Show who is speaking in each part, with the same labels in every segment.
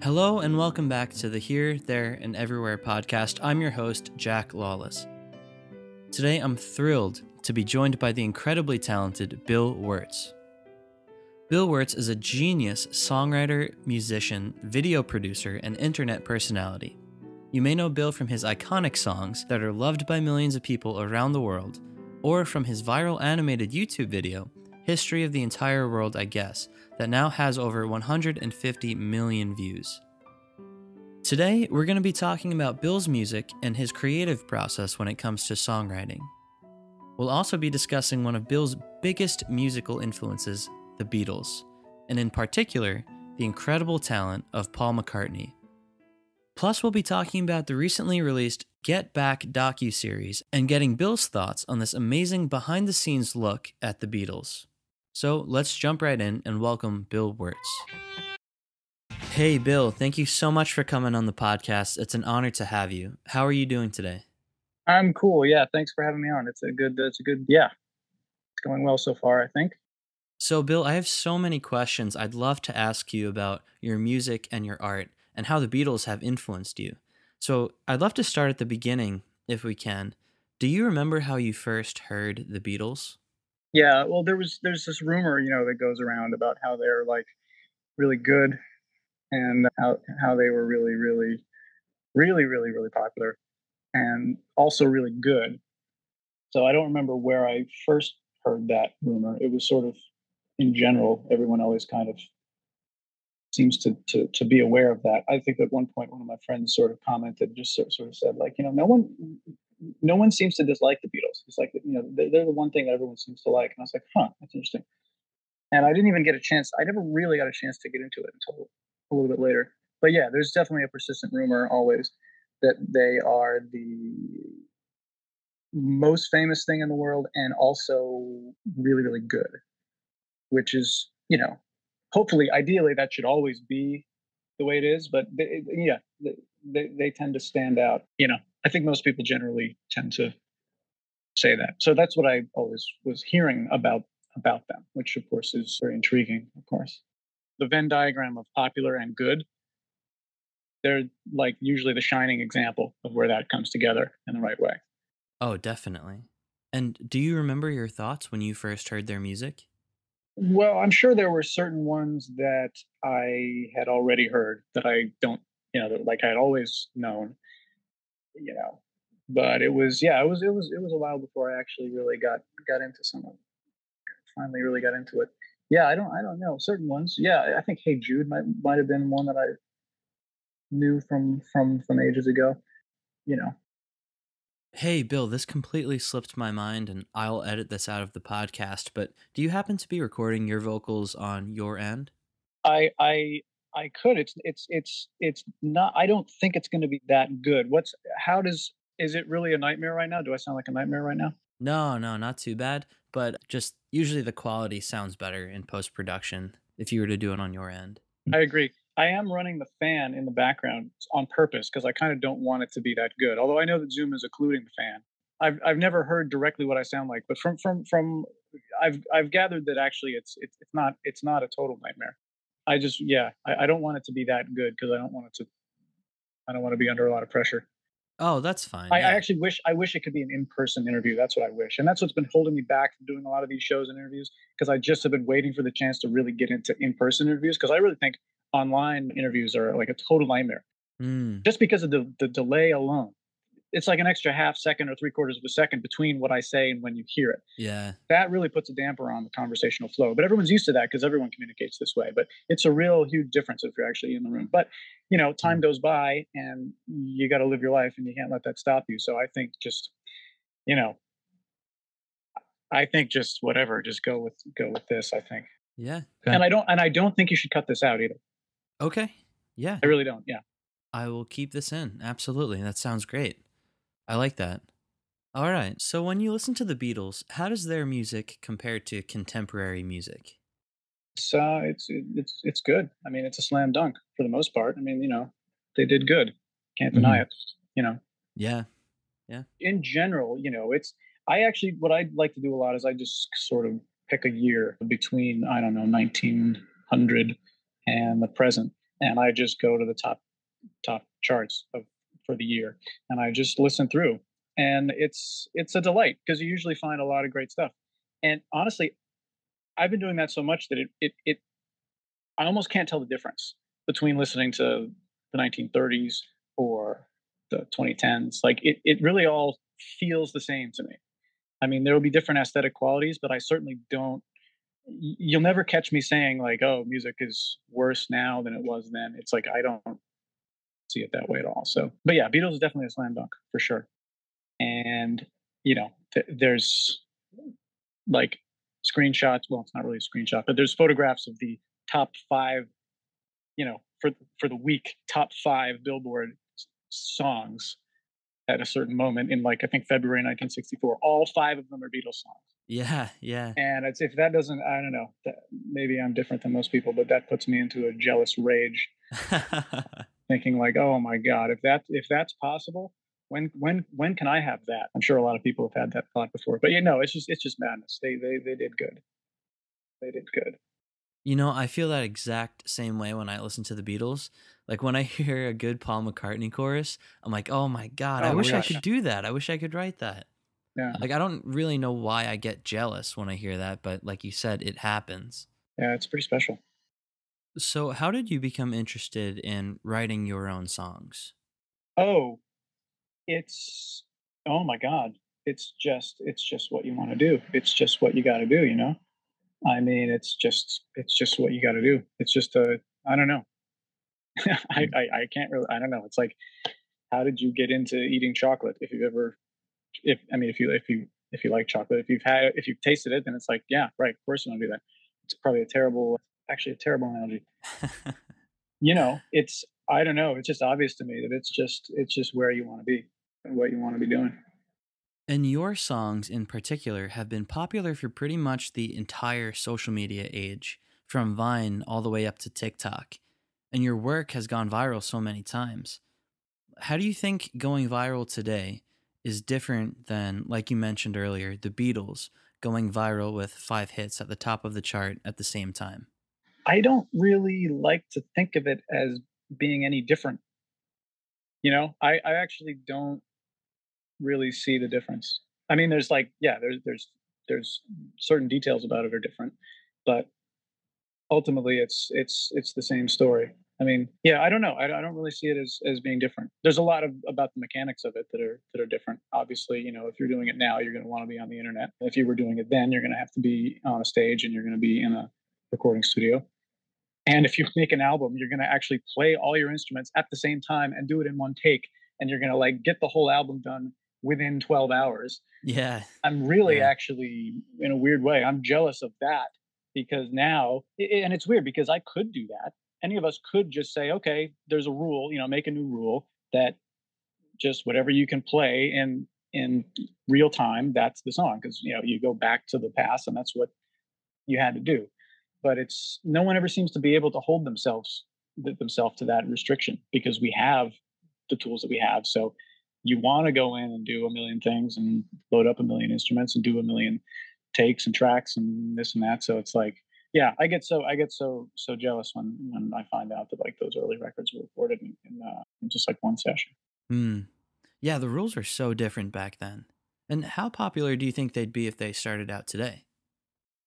Speaker 1: Hello and welcome back to the Here, There, and Everywhere podcast. I'm your host, Jack Lawless. Today I'm thrilled to be joined by the incredibly talented Bill Wurtz. Bill Wurtz is a genius songwriter, musician, video producer, and internet personality. You may know Bill from his iconic songs that are loved by millions of people around the world, or from his viral animated YouTube video, History of the Entire World, I Guess, that now has over 150 million views. Today, we're going to be talking about Bill's music and his creative process when it comes to songwriting. We'll also be discussing one of Bill's biggest musical influences, the Beatles, and in particular, the incredible talent of Paul McCartney. Plus, we'll be talking about the recently released Get Back docuseries and getting Bill's thoughts on this amazing behind-the-scenes look at the Beatles. So let's jump right in and welcome Bill Wurtz. Hey Bill, thank you so much for coming on the podcast. It's an honor to have you. How are you doing today?
Speaker 2: I'm cool. Yeah, thanks for having me on. It's going well so far, I think.
Speaker 1: So Bill, I have so many questions I'd love to ask you about your music and your art and how the Beatles have influenced you. So I'd love to start at the beginning, if we can. Do you remember how you first heard the Beatles?
Speaker 2: Yeah, well, there's this rumor, that goes around about how they're like really good and how they were really, really, really, really, really popular and also really good. So I don't remember where I first heard that rumor. It was sort of in general, everyone always kind of seems to be aware of that. I think at one point one of my friends sort of commented, just sort of said like, no one seems to dislike the Beatles. It's like, they're the one thing that everyone seems to like. And I was like, huh, that's interesting. And I didn't even get a chance. I never really got a chance to get into it until a little bit later. But yeah, there's definitely a persistent rumor always that they are the most famous thing in the world and also really, really good, which is, hopefully, ideally, that should always be the way it is. But they tend to stand out. I think most people generally tend to say that. So that's what I always was hearing about them, which of course is very intriguing. Of course, the Venn diagram of popular and good. They're like usually the shining example of where that comes together in the right way.
Speaker 1: Oh, definitely. And do you remember your thoughts when you first heard their music?
Speaker 2: Well, I'm sure there were certain ones that I had already heard that I don't, that like I had always known, you know. But it was a while before I actually really got into some of it. Finally really got into it. Yeah, I don't know. Certain ones. Yeah, I think Hey Jude might have been one that I knew from ages ago, you know.
Speaker 1: Hey Bill, this completely slipped my mind and I'll edit this out of the podcast, but do you happen to be recording your vocals on your end?
Speaker 2: I could. It's not. I don't think it's going to be that good. How does is it really a nightmare right now? Do I sound like a nightmare right now?
Speaker 1: No, not too bad, but just usually the quality sounds better in post-production if you were to do it on your end.
Speaker 2: I agree. I am running the fan in the background on purpose because I kind of don't want it to be that good. Although I know that Zoom is occluding the fan. I've never heard directly what I sound like, but from I've gathered that actually it's not a total nightmare. I don't want it to be that good because I don't want to be under a lot of pressure.
Speaker 1: Oh, that's fine.
Speaker 2: I
Speaker 1: Yeah.
Speaker 2: actually wish it could be an in-person interview. That's what I wish, and that's what's been holding me back from doing a lot of these shows and interviews because I just have been waiting for the chance to really get into in-person interviews because I really think online interviews are like a total nightmare
Speaker 1: Mm,
Speaker 2: just because of the delay alone. It's like an extra half second or three-quarters of a second between what I say and when you hear it.
Speaker 1: yeah.
Speaker 2: That really puts a damper on the conversational flow. But everyone's used to that because everyone communicates this way. But it's a real huge difference if you're actually in the room. But time
Speaker 1: Mm.
Speaker 2: goes by and you got to live your life and you can't let that stop you. So you know, I think just whatever, just go with this. I think,
Speaker 1: Yeah.
Speaker 2: and I don't think you should cut this out either.
Speaker 1: Okay. Yeah.
Speaker 2: I really don't. Yeah.
Speaker 1: I will keep this in. Absolutely. That sounds great. I like that. All right. So when you listen to the Beatles, how does their music compare to contemporary music?
Speaker 2: It's good. I mean, it's a slam dunk for the most part. I mean, they did good. Can't deny
Speaker 1: Mhm.
Speaker 2: it. You know.
Speaker 1: Yeah. Yeah.
Speaker 2: In general, it's I actually what I'd like to do a lot is I just sort of pick a year between I don't know 1900 and the present, and I just go to the top charts of for the year, and I just listen through, and it's a delight because you usually find a lot of great stuff. And honestly, I've been doing that so much that it I almost can't tell the difference between listening to the 1930s or the 2010s. Like it really all feels the same to me. I mean, there will be different aesthetic qualities, but I certainly don't. You'll never catch me saying like, "Oh, music is worse now than it was then." It's like I don't see it that way at all. So, but yeah, Beatles is definitely a slam dunk for sure. And there's like screenshots. Well, it's not really a screenshot, but there's photographs of the top five. For the week, top five Billboard songs at a certain moment in like I think February 1964. All five of them are Beatles songs.
Speaker 1: Yeah, yeah.
Speaker 2: And it's if that doesn't, I don't know, maybe I'm different than most people, but that puts me into a jealous rage, thinking like, oh my god, if that's possible, when can I have that? I'm sure a lot of people have had that thought before, but it's just madness. They did good. They did good.
Speaker 1: I feel that exact same way when I listen to the Beatles. Like when I hear a good Paul McCartney chorus, I'm like, "Oh my god, I
Speaker 2: Oh my
Speaker 1: wish I
Speaker 2: gosh,
Speaker 1: could do that. I wish I could write that."
Speaker 2: yeah,
Speaker 1: Like I don't really know why I get jealous when I hear that, but like you said, it happens.
Speaker 2: yeah, it's pretty special.
Speaker 1: So, how did you become interested in writing your own songs?
Speaker 2: Oh, it's oh my god, it's just what you want to do. It's just what you got to do. I mean, it's just what you got to do. It's just a I don't know. I can't really I don't know. It's like how did you get into eating chocolate? If you've ever if I mean if you like chocolate, if you've tasted it, then it's like yeah, right. Of course you want to do that. It's probably actually a terrible analogy. It's I don't know. It's just obvious to me that it's just where you want to be and what you want to be doing.
Speaker 1: And your songs in particular have been popular for pretty much the entire social media age, from Vine all the way up to TikTok. And your work has gone viral so many times. How do you think going viral today is different than, like you mentioned earlier, the Beatles going viral with 5 hits at the top of the chart at the same time?
Speaker 2: I don't really like to think of it as being any different. I actually don't really see the difference. I mean, there's like, yeah, there's certain details about it are different, but ultimately it's the same story. I mean, yeah, I don't know. I don't really see it as being different. There's a lot of about the mechanics of it that are different. Obviously, if you're doing it now, you're going to want to be on the internet. If you were doing it then, you're going to have to be on a stage and you're going to be in a recording studio. And if you make an album, you're going to actually play all your instruments at the same time and do it in one take. And you're going to like get the whole album done within 12 hours.
Speaker 1: Yeah,
Speaker 2: I'm really
Speaker 1: yeah,
Speaker 2: actually, in a weird way, I'm jealous of that because now, and it's weird because I could do that. Any of us could just say, okay, there's a rule, make a new rule that just whatever you can play in real time, that's the song. Because you go back to the past and that's what you had to do. But it's no one ever seems to be able to hold themselves to that restriction because we have the tools that we have. So you want to go in and do a million things and load up a million instruments and do a million takes and tracks and this and that. So it's like, yeah, I get so jealous when I find out that like those early records were recorded in just like one session.
Speaker 1: hmm. Yeah, the rules are so different back then. And how popular do you think they'd be if they started out today?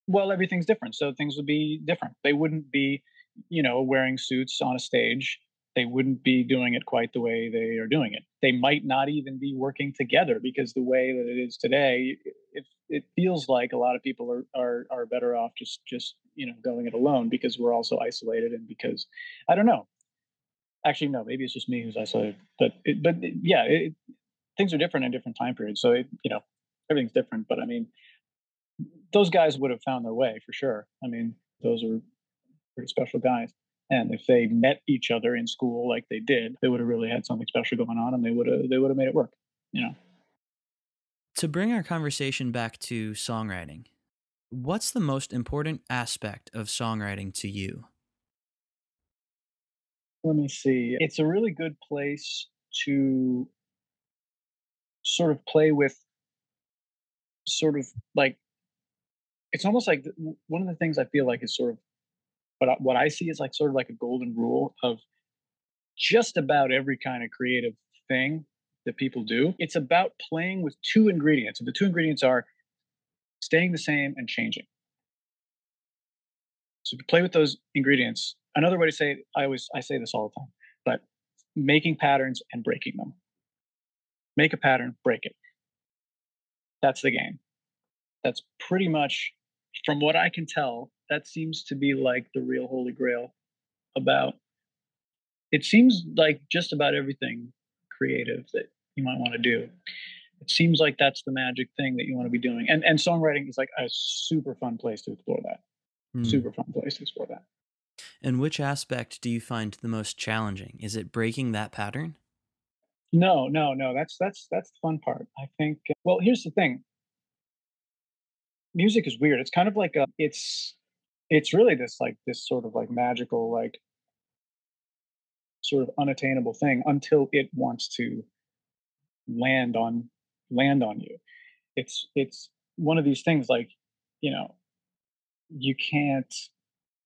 Speaker 2: Well, everything's different, so things would be different. They wouldn't be, wearing suits on a stage. They wouldn't be doing it quite the way they are doing it. They might not even be working together because the way that it is today, it feels like a lot of people are better off just going it alone because we're also isolated and because I don't know. Actually, no, maybe it's just me who's isolated. Yeah, things are different in different time periods. So everything's different. But I mean, those guys would have found their way for sure. I mean, those are pretty special guys. And if they met each other in school like they did, they would have really had something special going on, and they would have made it work. You know.
Speaker 1: To bring our conversation back to songwriting, what's the most important aspect of songwriting to you?
Speaker 2: Let me see. It's a really good place to sort of play with, sort of like it's almost like one of the things I feel like is sort of But what I see is like sort of like a golden rule of just about every kind of creative thing that people do. It's about playing with two ingredients. And the two ingredients are staying the same and changing. So to play with those ingredients, another way to say it, I say this all the time, but making patterns and breaking them. Make a pattern, break it. That's the game. That's pretty much, from what I can tell, that seems to be like the real holy grail about, it seems like just about everything creative that you might want to do. It seems like that's the magic thing that you want to be doing. And songwriting is like a super fun place to explore that.
Speaker 1: Hmm.
Speaker 2: Super fun place to explore that.
Speaker 1: And which aspect do you find the most challenging? Is it breaking that pattern?
Speaker 2: No, no, no. That's the fun part. I think. Well, here's the thing. Music is weird. It's kind of like it's really this like this sort of like magical like sort of unattainable thing until it wants to land on you. It's one of these things like, you know, you can't,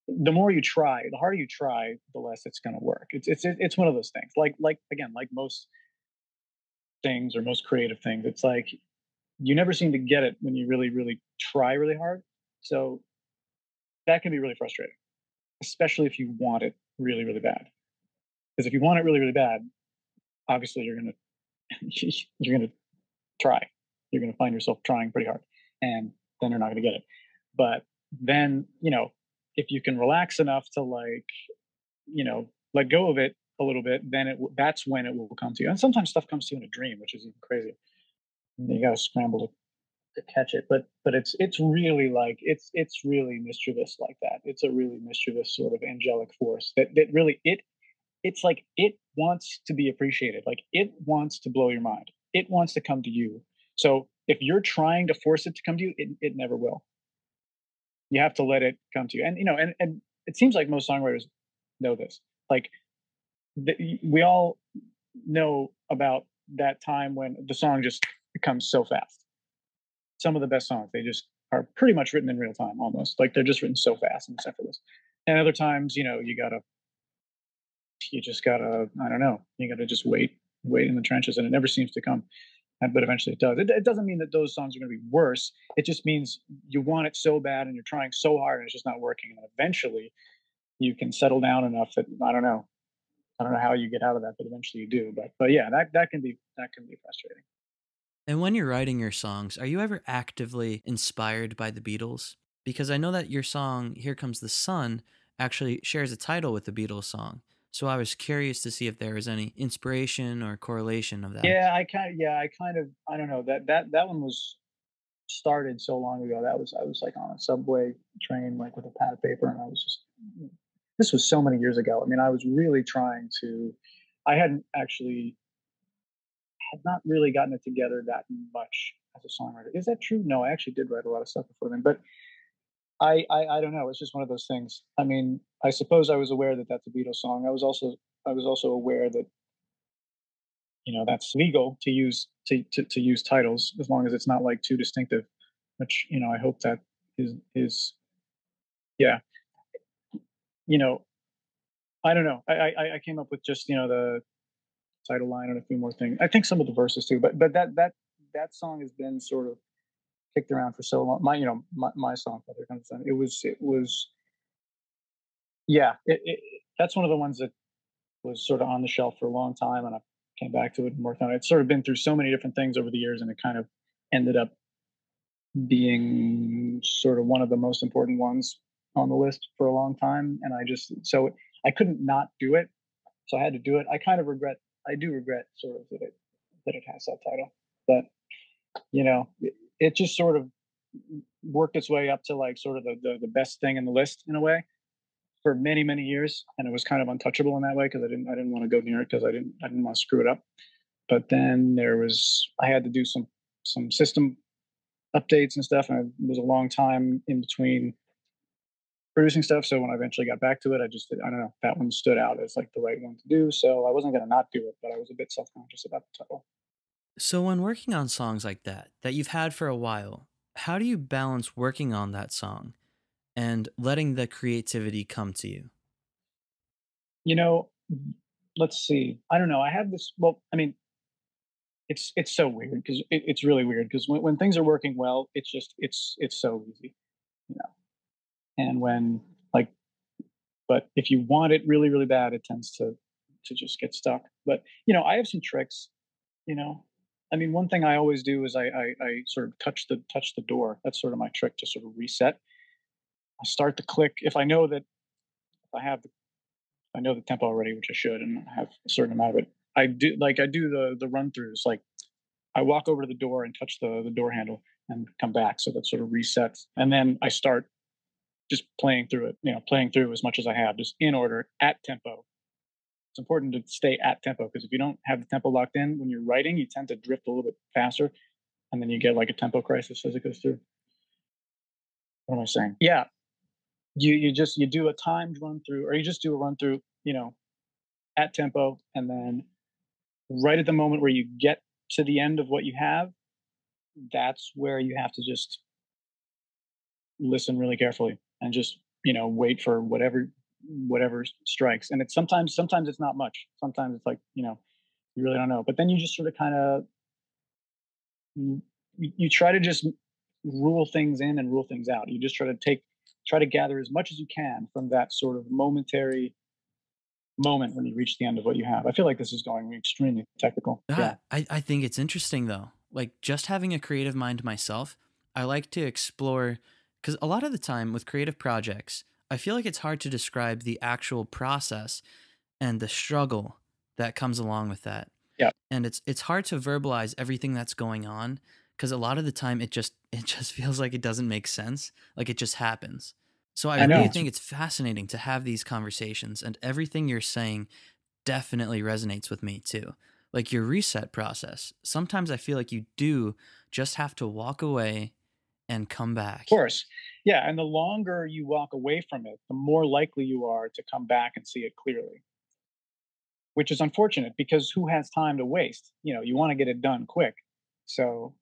Speaker 2: the more you try, the harder you try, the less it's going to work. It's one of those things. Like again, like most things or most creative things, it's like you never seem to get it when you really try really hard. So that can be really frustrating, especially if you want it really bad. Because if you want it really bad, obviously you're going to you're going to try. You're going to find yourself trying pretty hard, and then you're not going to get it. But then, if you can relax enough to like, let go of it a little bit, then that's when it will come to you. And sometimes stuff comes to you in a dream, which is even crazy. And you got to scramble to catch it. But it's really like it's really mischievous like that. It's a really mischievous sort of angelic force that really it's like it wants to be appreciated. Like it wants to blow your mind. It wants to come to you. So if you're trying to force it to come to you, it never will. You have to let it come to you. And and it seems like most songwriters know this. Like we all know about that time when the song just comes so fast. Some of the best songs, they just are pretty much written in real time almost. Like they're just written so fast and it's effortless. And other times, you just gotta, I don't know, you gotta just wait in the trenches, and it never seems to come. But eventually it does. It doesn't mean that those songs are going to be worse. It just means you want it so bad and you're trying so hard and it's just not working. And then eventually you can settle down enough that I don't know how you get out of that, but eventually you do. But yeah, that can be frustrating.
Speaker 1: And when you're writing your songs, are you ever actively inspired by the Beatles? Because I know that your song, Here Comes the Sun, actually shares a title with the Beatles song. So I was curious to see if there was any inspiration or correlation of that.
Speaker 2: I kind of I don't know that one was started so long ago. That was I was like on a subway train like with a pad of paper, and I was just, this was so many years ago. I mean, I was really trying to, I hadn't actually had not really gotten it together that much as a songwriter. Is that true? No, I actually did write a lot of stuff before then, but I don't know. It's just one of those things. I mean, I suppose I was aware that that's a Beatles song. I was also aware that that's legal to use to use titles as long as it's not like too distinctive. Which I hope that is yeah. You know, I don't know. I came up with just the title line and a few more things. I think some of the verses too, but that song has been sort of kicked around for so long. My song Father Comes the Sun. It was yeah. That's one of the ones that was sort of on the shelf for a long time, and I came back to it and worked on it. It's sort of been through so many different things over the years, and it kind of ended up being sort of one of the most important ones on the list for a long time. And I couldn't not do it, so I had to do it. I do regret sort of that it has that title, but it just sort of worked its way up to like sort of the best thing in the list in a way for many years, and it was kind of untouchable in that way because I didn't want to go near it because I didn't want to screw it up. But then I had to do some system updates and stuff, and it was a long time in between producing stuff. So when I eventually got back to it, I don't know, that one stood out as like the right one to do. So I wasn't going to not do it, but I was a bit self conscious about the title.
Speaker 1: So when working on songs like that you've had for a while, how do you balance working on that song and letting the creativity come to you?
Speaker 2: You know, let's see. I don't know. I have this. Well, I mean, it's so weird because it's really weird because when things are working well, it's so easy, you know. And when like, but if you want it really really bad, it tends to just get stuck. But I have some tricks. You know, I mean, one thing I always do is I sort of touch the door. That's sort of my trick to sort of reset. I start the click if I know that if I know the tempo already, which I should, and I have a certain amount of it. I do the run throughs. Like I walk over to the door and touch the door handle and come back, so that sort of resets. And then I start just playing through it. Playing through as much as I have, just in order at tempo. It's important to stay at tempo because if you don't have the tempo locked in when you're writing, you tend to drift a little bit faster, and then you get like a tempo crisis as it goes through. What am I saying? Yeah, you do a timed run through, or you just do a run through. At tempo, and then right at the moment where you get to the end of what you have, that's where you have to just listen really carefully and just wait for whatever strikes. And it's sometimes it's not much. Sometimes it's like you really don't know. But then you just sort of kind of you try to just rule things in and rule things out. You just try to gather as much as you can from that sort of momentary moment when you reach the end of what you have. I feel like this is going extremely technical.
Speaker 1: Yeah,
Speaker 2: Yeah.
Speaker 1: I think it's interesting though. Like just having a creative mind myself, I like to explore because a lot of the time with creative projects, I feel like it's hard to describe the actual process and the struggle that comes along with that.
Speaker 2: Yeah.
Speaker 1: And it's hard to verbalize everything that's going on because a lot of the time it just feels like it doesn't make sense, like it just happens. So I
Speaker 2: I
Speaker 1: really
Speaker 2: know.
Speaker 1: think it's fascinating to have these conversations, and everything you're saying definitely resonates with me too. Like your reset process. Sometimes I feel like you do just have to walk away and come back.
Speaker 2: Course. Yeah, and the longer you walk away from it, the more likely you are to come back and see it clearly, which is unfortunate because who has time to waste? You want to get it done quick. So,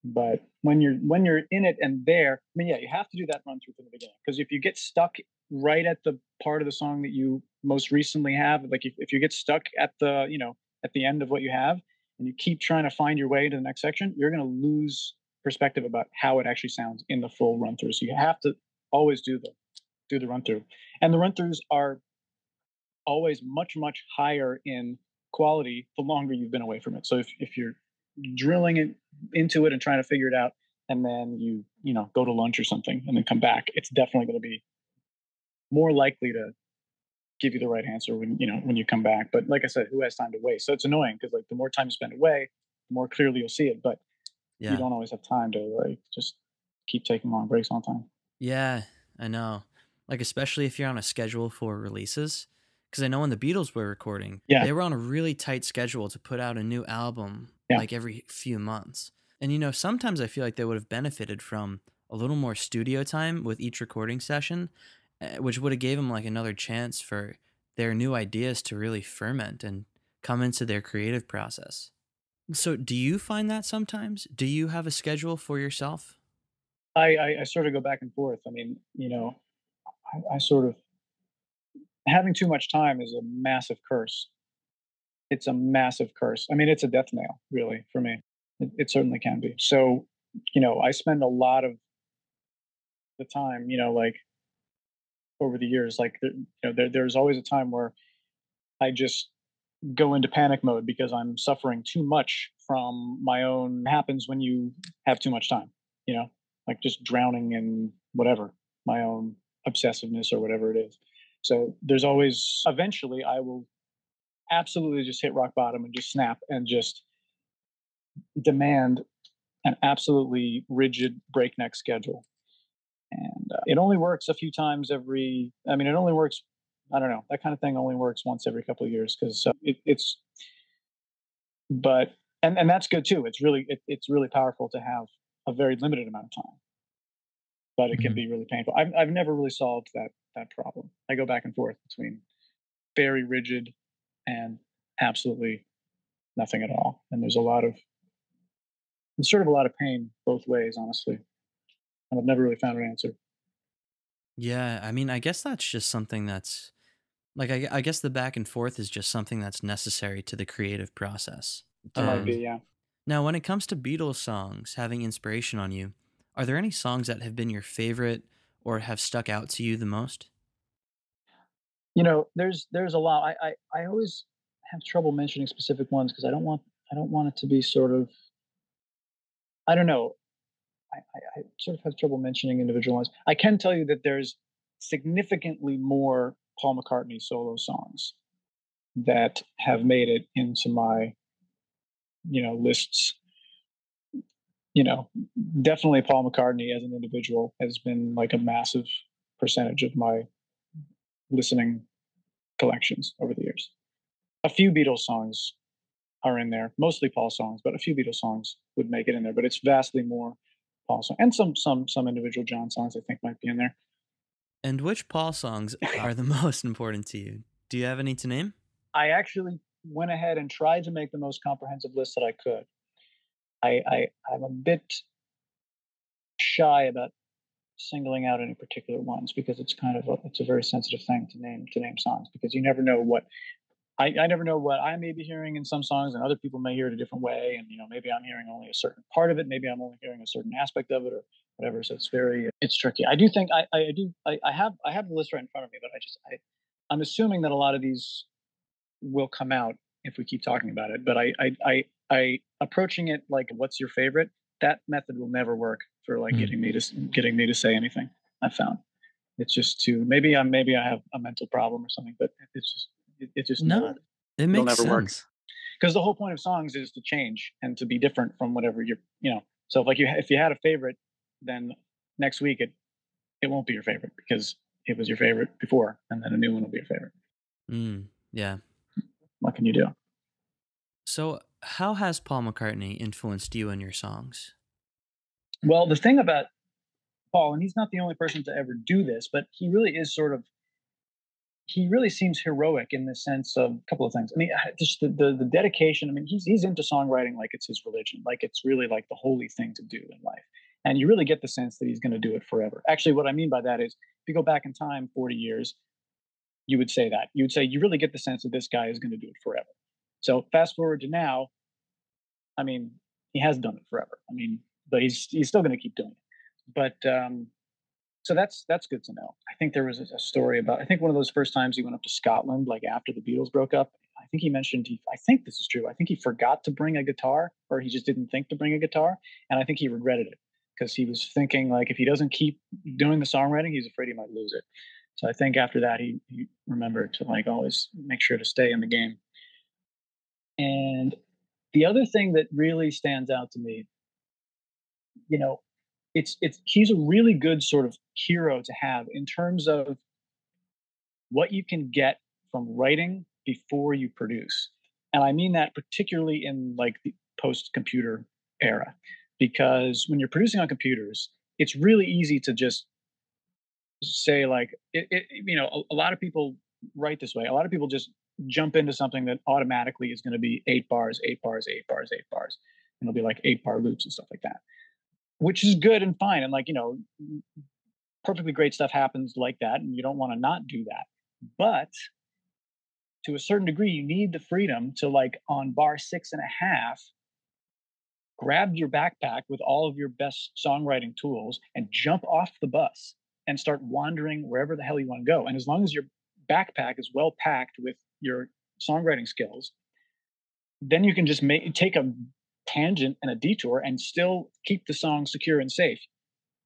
Speaker 2: but when you're in it and there, I mean, yeah, you have to do that run through from the beginning because if you get stuck right at the part of the song that you most recently have, like if you get stuck at at the end of what you have and you keep trying to find your way to the next section, you're going to lose perspective about how it actually sounds in the full run through. So you have to always do the run through. And the run throughs are always much, much higher in quality the longer you've been away from it. So if you're drilling it into it and trying to figure it out, and then you go to lunch or something and then come back, it's definitely going to be more likely to give you the right answer when you come back. But like I said, who has time to waste? So it's annoying because like the more time you spend away, the more clearly you'll see it. But you
Speaker 1: Yeah.
Speaker 2: don't always have time to like just keep taking long breaks all the time.
Speaker 1: Yeah, I know. Like especially if you're on a schedule for releases, because I know when the Beatles were recording,
Speaker 2: Yeah,
Speaker 1: they were on a really tight schedule to put out a new album
Speaker 2: yeah,
Speaker 1: like every few months. And sometimes I feel like they would have benefited from a little more studio time with each recording session, which would have gave them like another chance for their new ideas to really ferment and come into their creative process. So, do you find that sometimes? Do you have a schedule for yourself?
Speaker 2: I sort of go back and forth. I mean, I sort of having too much time is a massive curse. It's a massive curse. I mean, it's a death nail, really, for me. It certainly can be. So, I spend a lot of the time, like over the years, like there's always a time where I just go into panic mode because I'm suffering too much from my own happens when you have too much time, like just drowning in whatever, my own obsessiveness or whatever it is. So there's always eventually I will absolutely just hit rock bottom and just snap and just demand an absolutely rigid breakneck schedule. And it only works a few times I mean, it only works, I don't know, that kind of thing only works once every couple of years because but, and that's good too. It's really powerful to have a very limited amount of time, but it can
Speaker 1: Mhm.
Speaker 2: be really painful. I've never really solved that problem. I go back and forth between very rigid and absolutely nothing at all. And there's sort of a lot of pain both ways, honestly. And I've never really found an answer.
Speaker 1: Yeah, I mean, I guess that's just something that's like I guess the back and forth is just something that's necessary to the creative process.
Speaker 2: It might be,
Speaker 1: Um,
Speaker 2: yeah.
Speaker 1: Now, when it comes to Beatles songs having inspiration on you, are there any songs that have been your favorite or have stuck out to you the most?
Speaker 2: There's a lot. I always have trouble mentioning specific ones because I don't want it to be sort of, I don't know. I sort of have trouble mentioning individual ones. I can tell you that there's significantly more Paul McCartney solo songs that have made it into my, lists. You know, Definitely Paul McCartney as an individual has been like a massive percentage of my listening collections over the years. A few Beatles songs are in there, mostly Paul songs, but a few Beatles songs would make it in there. But it's vastly more Paul songs, and some individual John songs I think might be in there.
Speaker 1: And which Paul songs are the most important to you? Do you have any to name?
Speaker 2: I actually went ahead and tried to make the most comprehensive list that I could. I'm a bit shy about singling out any particular ones because it's a very sensitive thing to name songs because you never know what I never know what I may be hearing in some songs and other people may hear it a different way. And, maybe I'm hearing only a certain part of it. Maybe I'm only hearing a certain aspect of it or whatever. So it's tricky. I do think I have the list right in front of me, but I'm assuming that a lot of these will come out if we keep talking about it. But I approaching it like, what's your favorite? That method will never work for like
Speaker 1: Mm.
Speaker 2: getting me to say anything. I found it's just too, maybe I have a mental problem or something, but it just
Speaker 1: No,
Speaker 2: never
Speaker 1: it
Speaker 2: it'll
Speaker 1: makes
Speaker 2: never work
Speaker 1: sense.
Speaker 2: because the whole point of songs is to change and to be different from whatever so if you had a favorite, then next week it won't be your favorite because it was your favorite before and then a new one will be your favorite.
Speaker 1: Yeah.
Speaker 2: What can you do?
Speaker 1: So, how has Paul McCartney influenced you and your songs?
Speaker 2: Well, the thing about Paul, and he's not the only person to ever do this, but he really seems heroic in the sense of a couple of things. I mean, just the dedication. I mean, he's into songwriting like it's his religion, like it's really like the holy thing to do in life. And you really get the sense that he's going to do it forever. Actually, what I mean by that is, if you go back in time 40 years, you would say that. You would say you really get the sense that this guy is going to do it forever. So fast forward to now, I mean, he has done it forever. I mean, but he's still going to keep doing it. But so that's good to know. I think there was a story about. I think one of those first times he went up to Scotland, like after the Beatles broke up. I think he mentioned. I think this is true. I think he forgot to bring a guitar, or he just didn't think to bring a guitar, and I think he regretted it because he was thinking like if he doesn't keep doing the songwriting, he's afraid he might lose it. So I think after that, he remembered to like always make sure to stay in the game. And the other thing that really stands out to me, you know, it's he's a really good sort of hero to have in terms of what you can get from writing before you produce. And I mean that particularly in like the post computer era, because when you're producing on computers, it's really easy to just say like a lot of people write this way. A lot of people just jump into something that automatically is going to be 8 bars, 8 bars, 8 bars, 8 bars, and it'll be like 8 bar loops and stuff like that, which is good and fine. And like perfectly great stuff happens like that, and you don't want to not do that. But to a certain degree, you need the freedom to like on bar 6.5, grab your backpack with all of your best songwriting tools and jump off the bus and start wandering wherever the hell you want to go. And as long as your backpack is well packed with your songwriting skills, then you can just take a tangent and a detour and still keep the song secure and safe.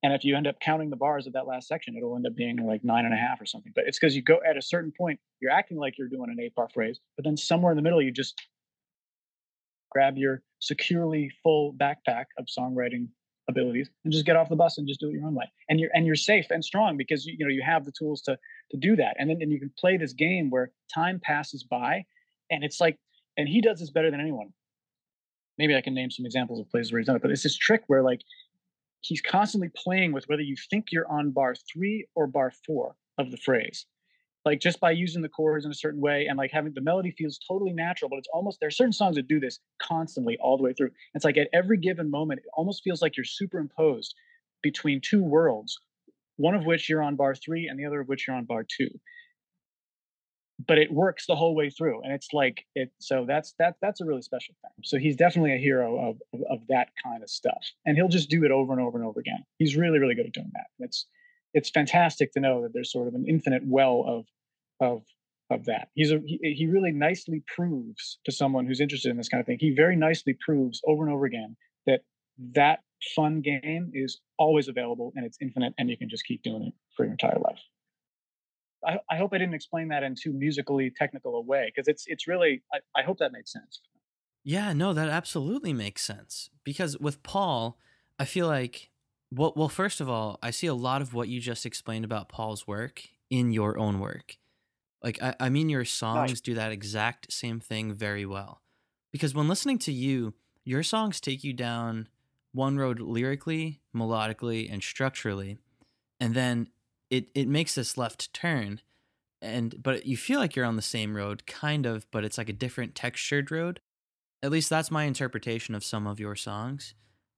Speaker 2: And if you end up counting the bars of that last section, it'll end up being like 9.5 or something. But it's because you go at a certain point, you're acting like you're doing an 8 bar phrase, but then somewhere in the middle, you just grab your securely full backpack of songwriting abilities and just get off the bus and just do it your own way. And you're safe and strong because you have the tools to do that. And you can play this game where time passes by, and it's like, and he does this better than anyone. Maybe I can name some examples of places where he's done it, but it's this trick where like he's constantly playing with whether you think you're on bar 3 or bar 4 of the phrase, like just by using the chords in a certain way and like having the melody feels totally natural, but it's almost, there are certain songs that do this constantly all the way through. It's like at every given moment it almost feels like you're superimposed between two worlds one of which you're on bar 3 and the other of which you're on bar 2. But it works the whole way through, and it's like it so that's a really special thing. So he's definitely a hero of that kind of stuff, and he'll just do it over and over and over again. He's really, really good at doing that. It's fantastic to know that there's sort of an infinite well of of that. He really nicely proves to someone who's interested in this kind of thing. He very nicely proves over and over again that that fun game is always available and it's infinite, and you can just keep doing it for your entire life. I hope I didn't explain that in too musically technical a way, because it's really I hope that made sense.
Speaker 1: Yeah, no, that absolutely makes sense. Because with Paul, I feel like, well, first of all, I see a lot of what you just explained about Paul's work in your own work. Like, I mean, your
Speaker 2: Nice.
Speaker 1: songs do that exact same thing very well. Because when listening to you, your songs take you down one road lyrically, melodically, and structurally, and then it makes this left turn, and but you feel like you're on the same road, kind of, but it's like a different textured road. At least that's my interpretation of some of your songs.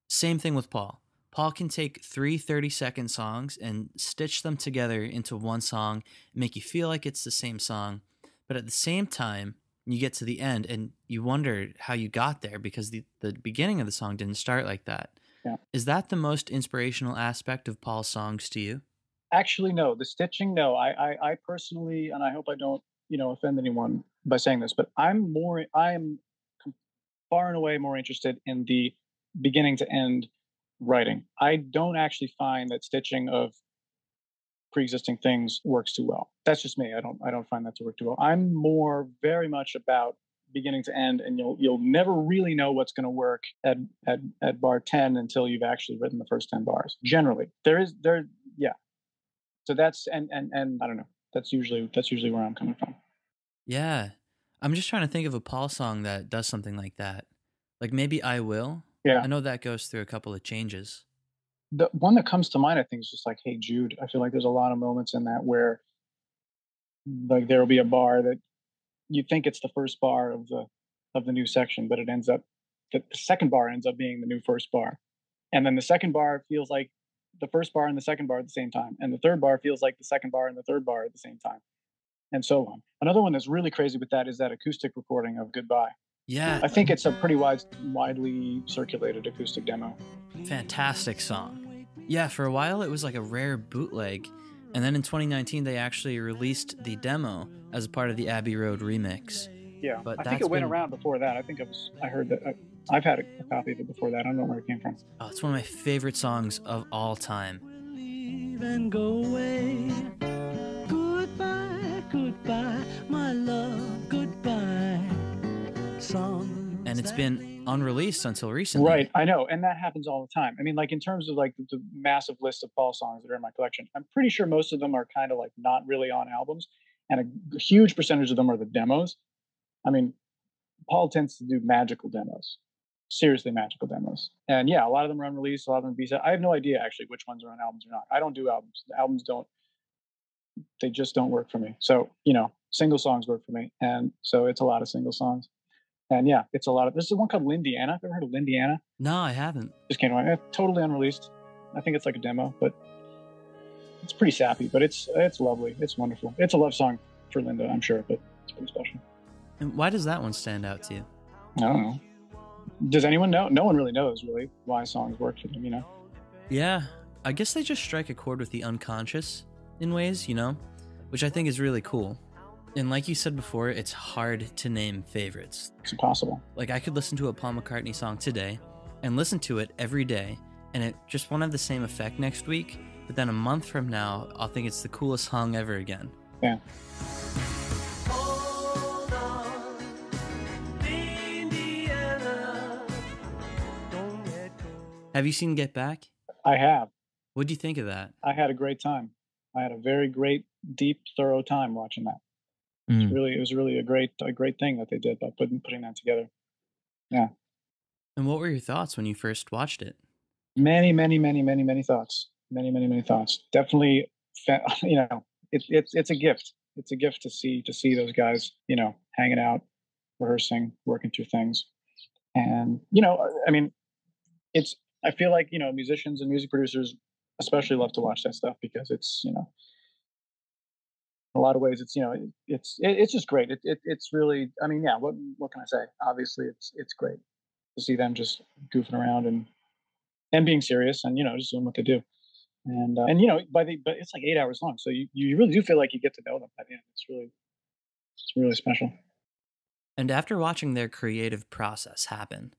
Speaker 1: Same thing with Paul. Paul can take three 30-second songs and stitch them together into one song, make you feel like it's the same song. But at the same time, you get to the end and you wonder how you got there because the beginning of the song didn't start like that.
Speaker 2: Yeah.
Speaker 1: Is that the most inspirational aspect of Paul's songs to you?
Speaker 2: Actually, no. The stitching, no. I personally, and I hope I don't, offend anyone by saying this, but I'm far and away more interested in the beginning to end writing. I don't actually find that stitching of pre-existing things works too well. That's just me. I don't find that to work too well. I'm more very much about beginning to end, and you'll never really know what's going to work at bar 10 until you've actually written the first 10 bars. Generally, yeah. So that's and I don't know. That's usually where I'm coming from.
Speaker 1: Yeah. I'm just trying to think of a Paul song that does something like that. Like maybe I Will.
Speaker 2: Yeah.
Speaker 1: I know that goes through a couple of changes.
Speaker 2: The one that comes to mind, I think, is just like "Hey Jude." I feel like there's a lot of moments in that where like there will be a bar that you think it's the first bar of the new section, but it ends up that the second bar ends up being the new first bar, and then the second bar feels like the first bar and the second bar at the same time, and the third bar feels like the second bar and the third bar at the same time, and so on. Another one that's really crazy with that is that acoustic recording of "Goodbye."
Speaker 1: Yeah,
Speaker 2: I think it's a pretty widely circulated acoustic demo.
Speaker 1: fantastic song. Yeah, for a while it was like a rare bootleg, and then in 2019 they actually released the demo as a part of the Abbey Road remix.
Speaker 2: Yeah,
Speaker 1: But
Speaker 2: I think
Speaker 1: that's
Speaker 2: it went
Speaker 1: been
Speaker 2: around before that. I heard that. I've had a copy of it before that. I don't know where it came from.
Speaker 1: oh, it's one of my favorite songs of all time.
Speaker 3: Leave and go away. Goodbye, goodbye, my love, goodbye.
Speaker 1: And it's been unreleased until recently.
Speaker 2: Right, I know, and that happens all the time. I mean, like in terms of like the massive list of Paul songs that are in my collection, I'm pretty sure most of them are kind of like not really on albums, and a huge percentage of them are the demos. I mean, Paul tends to do magical demos, seriously magical demos, and yeah, a lot of them are unreleased, a lot of them are B-side. I have no idea actually which ones are on albums or not. I don't do albums. The albums don't. They just don't work for me. So single songs work for me, and so it's a lot of single songs. And yeah, it's a lot of. There's one called Lindiana. Have you ever heard of Lindiana?
Speaker 1: No, I haven't.
Speaker 2: Just came out. Totally unreleased. I think it's like a demo, but it's pretty sappy. But it's lovely. It's wonderful. It's a love song for Linda, I'm sure, but it's pretty special.
Speaker 1: And why does that one stand out to you?
Speaker 2: I don't know. Does anyone know? No one really knows really why songs work for them.
Speaker 1: Yeah, I guess they just strike a chord with the unconscious in ways, which I think is really cool. And like you said before, it's hard to name favorites.
Speaker 2: It's impossible.
Speaker 1: Like I could listen to a Paul McCartney song today and listen to it every day, and it just won't have the same effect next week, but then a month from now, I'll think it's the coolest song ever again.
Speaker 2: Yeah.
Speaker 1: Have you seen Get Back?
Speaker 2: I have.
Speaker 1: What'd you think of that?
Speaker 2: I had a great time. I had a very great, deep, thorough time watching that. It was really a great thing that they did by putting that together. Yeah.
Speaker 1: And what were your thoughts when you first watched it?
Speaker 2: Many, many, many, many, many thoughts. Many, many, many thoughts. Definitely, it's a gift. It's a gift to see those guys, hanging out, rehearsing, working through things, and I mean, it's. I feel like musicians and music producers especially love to watch that stuff because it's, in a lot of ways, it's, it's just great. It's really, I mean, yeah, what can I say? Obviously, it's great to see them just goofing around and being serious and, just doing what they do. And but it's like 8 hours long, so you really do feel like you get to know them at the end. It's really special.
Speaker 1: And after watching their creative process happen,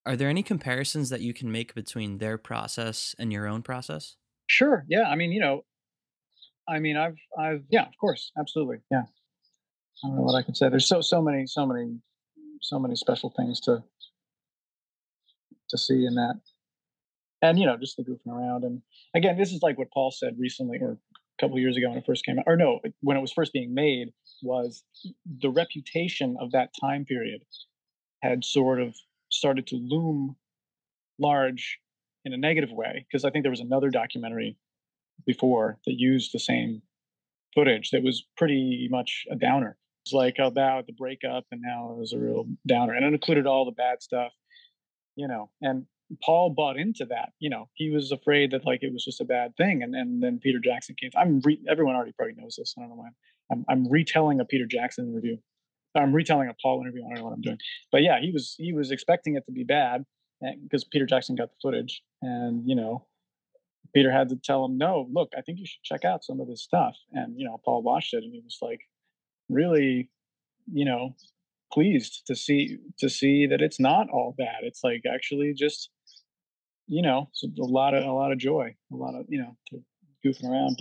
Speaker 1: are there any comparisons that you can make between their process and your own process?
Speaker 2: Sure. Yeah. I mean, yeah, of course, absolutely. Yeah. I don't know what I can say. There's so many special things to see in that, and just the goofing around. And again, this is like what Paul said recently, or a couple of years ago when it first came out, or no, when it was first being made, was the reputation of that time period had sort of started to loom large in a negative way, because I think there was another documentary before that used the same footage that was pretty much a downer. It's like about the breakup, and now it was a real downer, and it included all the bad stuff, And Paul bought into that. He was afraid that like it was just a bad thing, and then Peter Jackson came. Everyone already probably knows this. I don't know why. I'm retelling a Peter Jackson interview. I'm retelling a Paul interview. I don't know what I'm doing, but yeah, he was expecting it to be bad because Peter Jackson got the footage, and Peter had to tell him, no, look, I think you should check out some of this stuff. And Paul watched it, and he was like, really, you know, pleased to see that it's not all bad. It's like actually just it's a lot of joy, a lot of goofing around.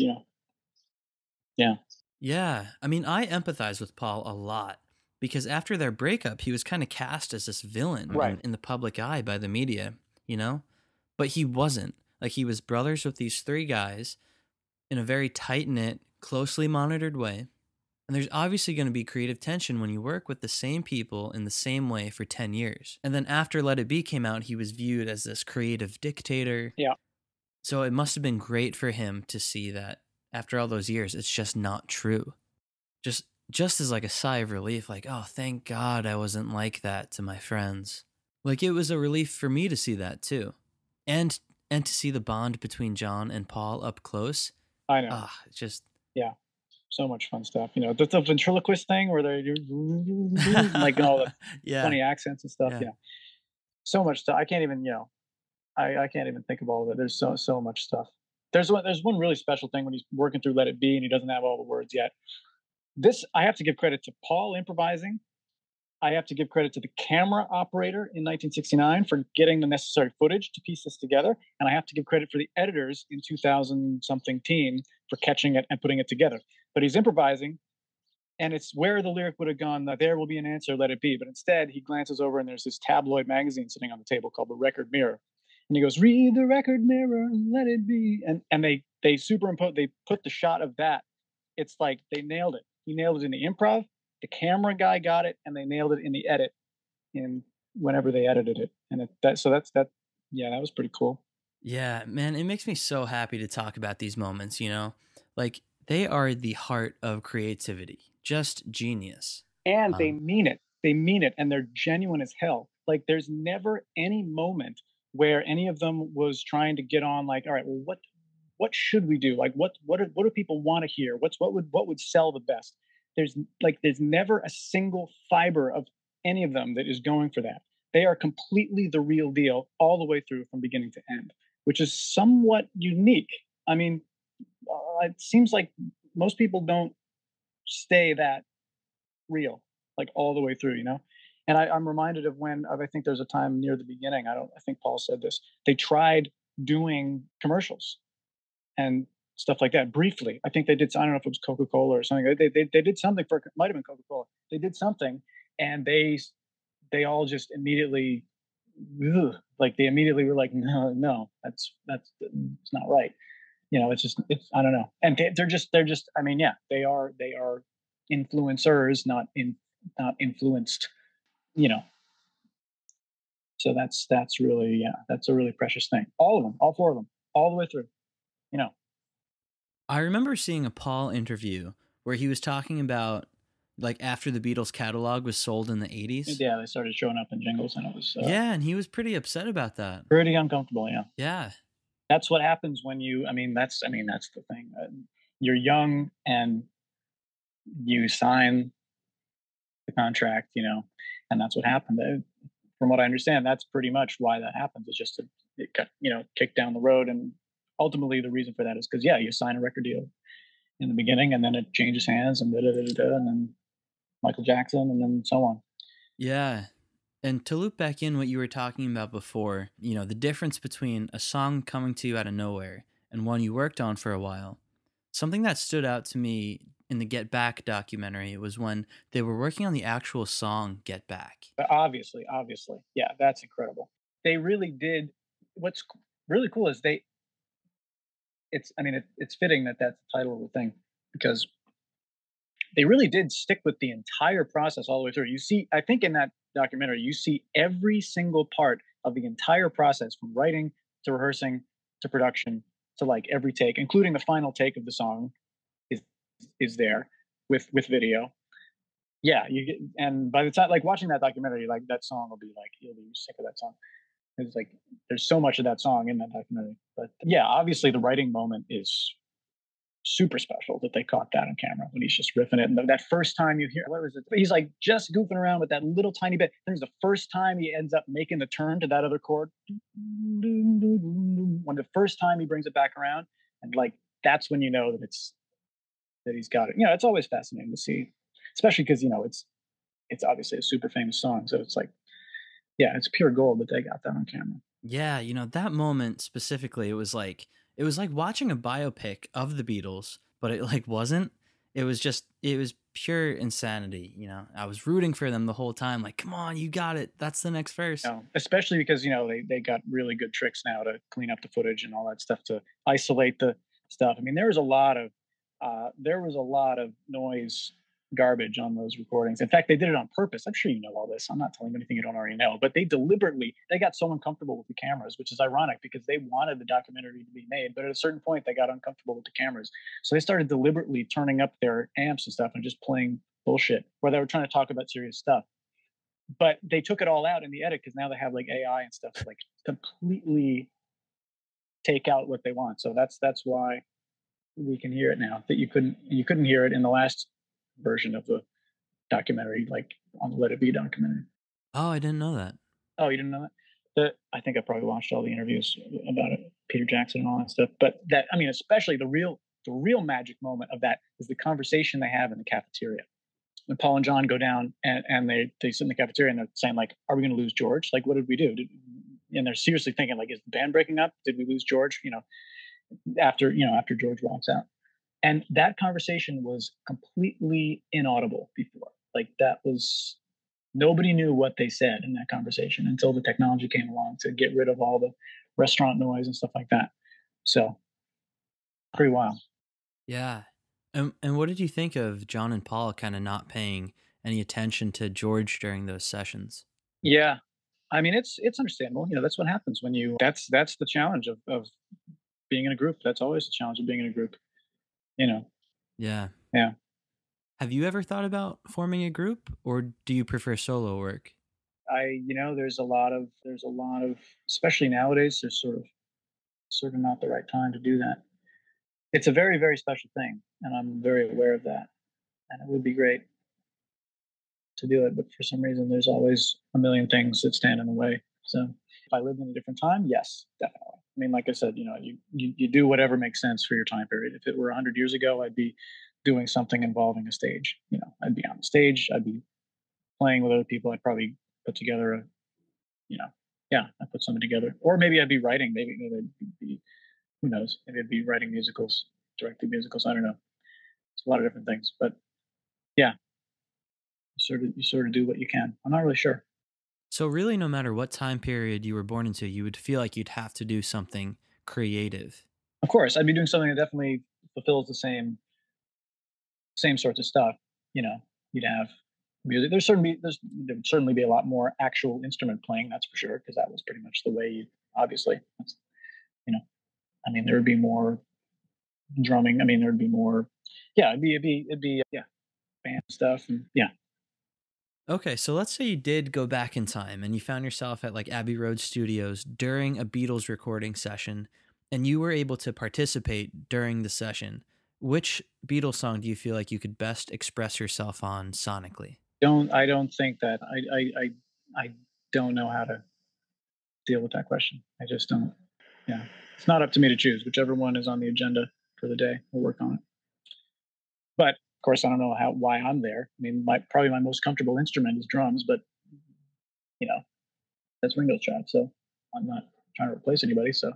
Speaker 2: Yeah,
Speaker 1: Yeah, I mean, I empathize with Paul a lot because after their breakup, he was kind of cast as this villain
Speaker 2: right.
Speaker 1: in the public eye by the media, you know? But he wasn't. Like, he was brothers with these three guys in a very tight knit, closely monitored way. And there's obviously going to be creative tension when you work with the same people in the same way for 10 years. And then after Let It Be came out, he was viewed as this creative dictator.
Speaker 2: Yeah,
Speaker 1: So it must have been great for him to see that after all those years, it's just not true. Just as like a sigh of relief, like, oh, thank God I wasn't like that to my friends. Like it was a relief for me to see that too. And to see the bond between John and Paul up close.
Speaker 2: I know.
Speaker 1: Ah, it's just
Speaker 2: Yeah, so much fun stuff. The ventriloquist thing where they're like all the
Speaker 1: yeah.
Speaker 2: funny accents and stuff.
Speaker 1: Yeah.
Speaker 2: Yeah, so much stuff. I can't even I can't even think of all of it. There's so much stuff. There's one really special thing when he's working through Let It Be and he doesn't have all the words yet. This I have to give credit to Paul improvising. I have to give credit to the camera operator in 1969 for getting the necessary footage to piece this together, and I have to give credit for the editors in 2000 something teen for catching it and putting it together. But he's improvising, and it's where the lyric would have gone, there will be an answer, let it be. But instead, he glances over and there's this tabloid magazine sitting on the table called The Record Mirror. And he goes, read the record mirror, let it be. And they superimpose, they put the shot of that. It's like they nailed it. He nailed it in the improv. The camera guy got it, and they nailed it in the edit in whenever they edited it. And that. Yeah, that was pretty cool.
Speaker 1: Yeah, man, it makes me so happy to talk about these moments, you know? Like, they are the heart of creativity. Just genius.
Speaker 2: And they mean it. They mean it, and they're genuine as hell. Like, there's never any moment where any of them was trying to get on. Like, all right, well, what should we do? Like, what do people want to hear? What would sell the best? There's never a single fiber of any of them that is going for that. They are completely the real deal all the way through from beginning to end, which is somewhat unique. I mean, it seems like most people don't stay that real, like all the way through. And I'm reminded of I think there's a time near the beginning. I think Paul said this. They tried doing commercials and stuff like that briefly. I think they did. I don't know if it was Coca-Cola or something. They did something for. Might have been Coca-Cola. They did something, and they all just immediately, like they immediately were like, no, that's it's not right. It's I don't know. And they're just. I mean, yeah, they are influencers, not influenced. You know. So that's really, yeah, that's a really precious thing. All of them, all four of them, all the way through. You know.
Speaker 1: I remember seeing a Paul interview where he was talking about like after the Beatles catalog was sold in the 80s.
Speaker 2: Yeah, they started showing up in jingles, and it was
Speaker 1: yeah, and he was pretty upset about that.
Speaker 2: pretty uncomfortable. Yeah.
Speaker 1: Yeah.
Speaker 2: That's what happens when I mean, that's the thing. You're young and you sign the contract, and that's what happened. From what I understand, that's pretty much why that happens. It's just it got kicked down the road, and ultimately the reason for that is because yeah, you sign a record deal in the beginning, and then it changes hands, and da da da da, da, and then Michael Jackson, and then so on.
Speaker 1: Yeah. And to loop back in what you were talking about before, the difference between a song coming to you out of nowhere and one you worked on for a while, something that stood out to me in the Get Back documentary was when they were working on the actual song Get Back.
Speaker 2: But obviously, yeah, that's incredible. They really did. What's really cool is they. It's I mean it's fitting that that's the title of the thing because they really did stick with the entire process all the way through. You see, I think in that documentary, you see every single part of the entire process from writing to rehearsing to production to like every take, including the final take of the song is there with video. Yeah, you get, and by the time like watching that documentary, like that song will be like you'll be sick of that song. It's like there's so much of that song in that documentary. But yeah, obviously the writing moment is super special that they caught that on camera when he's just riffing it. And that first time you hear, what was it? He's like just goofing around with that little tiny bit. There's the first time he ends up making the turn to that other chord. When the first time he brings it back around, and like that's when you know that he's got it. It's always fascinating to see, especially because it's obviously a super famous song. So it's like, yeah, it's pure gold that they got that on camera.
Speaker 1: Yeah, that moment specifically, it was like watching a biopic of the Beatles, but it like wasn't. It was pure insanity. I was rooting for them the whole time, like, come on, you got it. That's the next verse.
Speaker 2: Especially because they got really good tricks now to clean up the footage and all that stuff to isolate the stuff. I mean, there was a lot of noise garbage on those recordings. In fact, they did it on purpose. I'm sure you know all this. I'm not telling you anything you don't already know, but they got so uncomfortable with the cameras, which is ironic because they wanted the documentary to be made, but at a certain point they got uncomfortable with the cameras. So they started deliberately turning up their amps and stuff and just playing bullshit where they were trying to talk about serious stuff. But they took it all out in the edit because now they have like AI and stuff to like completely take out what they want. So that's why we can hear it now that you couldn't hear it in the last version of the documentary, like on the Let It Be documentary.
Speaker 1: Oh, I didn't know that.
Speaker 2: Oh, you didn't know that? I think I probably watched all the interviews about it, Peter Jackson and all that stuff. But especially the real magic moment of that is the conversation they have in the cafeteria. When Paul and John go down and they sit in the cafeteria and they're saying like, "Are we going to lose George? Like, what did we do?" And they're seriously thinking like, "Is the band breaking up? Did we lose George?" After George walks out. And that conversation was completely inaudible before. Like that was nobody knew what they said in that conversation until the technology came along to get rid of all the restaurant noise and stuff like that. So pretty wild.
Speaker 1: Yeah. And what did you think of John and Paul kind of not paying any attention to George during those sessions?
Speaker 2: Yeah. I mean it's understandable. That's what happens when you that's the challenge of being in a group. That's always the challenge of being in a group. You know.
Speaker 1: Yeah.
Speaker 2: Yeah.
Speaker 1: Have you ever thought about forming a group, or do you prefer solo work?
Speaker 2: There's a lot of especially nowadays there's sort of not the right time to do that. It's a very, very special thing, and I'm very aware of that. And it would be great to do it, but for some reason, there's always a million things that stand in the way. So, if I lived in a different time, yes, definitely. I mean, like I said, you do whatever makes sense for your time period. If it were 100 years ago, I'd be doing something involving a stage. I'd be on the stage. I'd be playing with other people. I'd probably put together you know, yeah, I put something together, or maybe I'd be writing. Maybe I'd be, who knows? Maybe I'd be writing musicals, directing musicals. I don't know. It's a lot of different things, but yeah, you sort of do what you can. I'm not really sure.
Speaker 1: So really, no matter what time period you were born into, you would feel like you'd have to do something creative.
Speaker 2: Of course, I'd be doing something that definitely fulfills the same sorts of stuff. You'd have music. There would certainly be a lot more actual instrument playing. That's for sure, because that was pretty much the way. Obviously, you know, I mean, there would be more drumming. I mean, there would be more. Yeah, it'd be yeah, band stuff and yeah.
Speaker 1: Okay, so let's say you did go back in time and you found yourself at like Abbey Road Studios during a Beatles recording session and you were able to participate during the session, which Beatles song do you feel like you could best express yourself on sonically?
Speaker 2: Don't think that I don't know how to deal with that question. I just don't. Yeah, it's not up to me to choose. Whichever one is on the agenda for the day, we'll work on it. But of course, I don't know how why I'm there. I mean, probably my most comfortable instrument is drums, but you know that's Ringo's job. So I'm not trying to replace anybody. So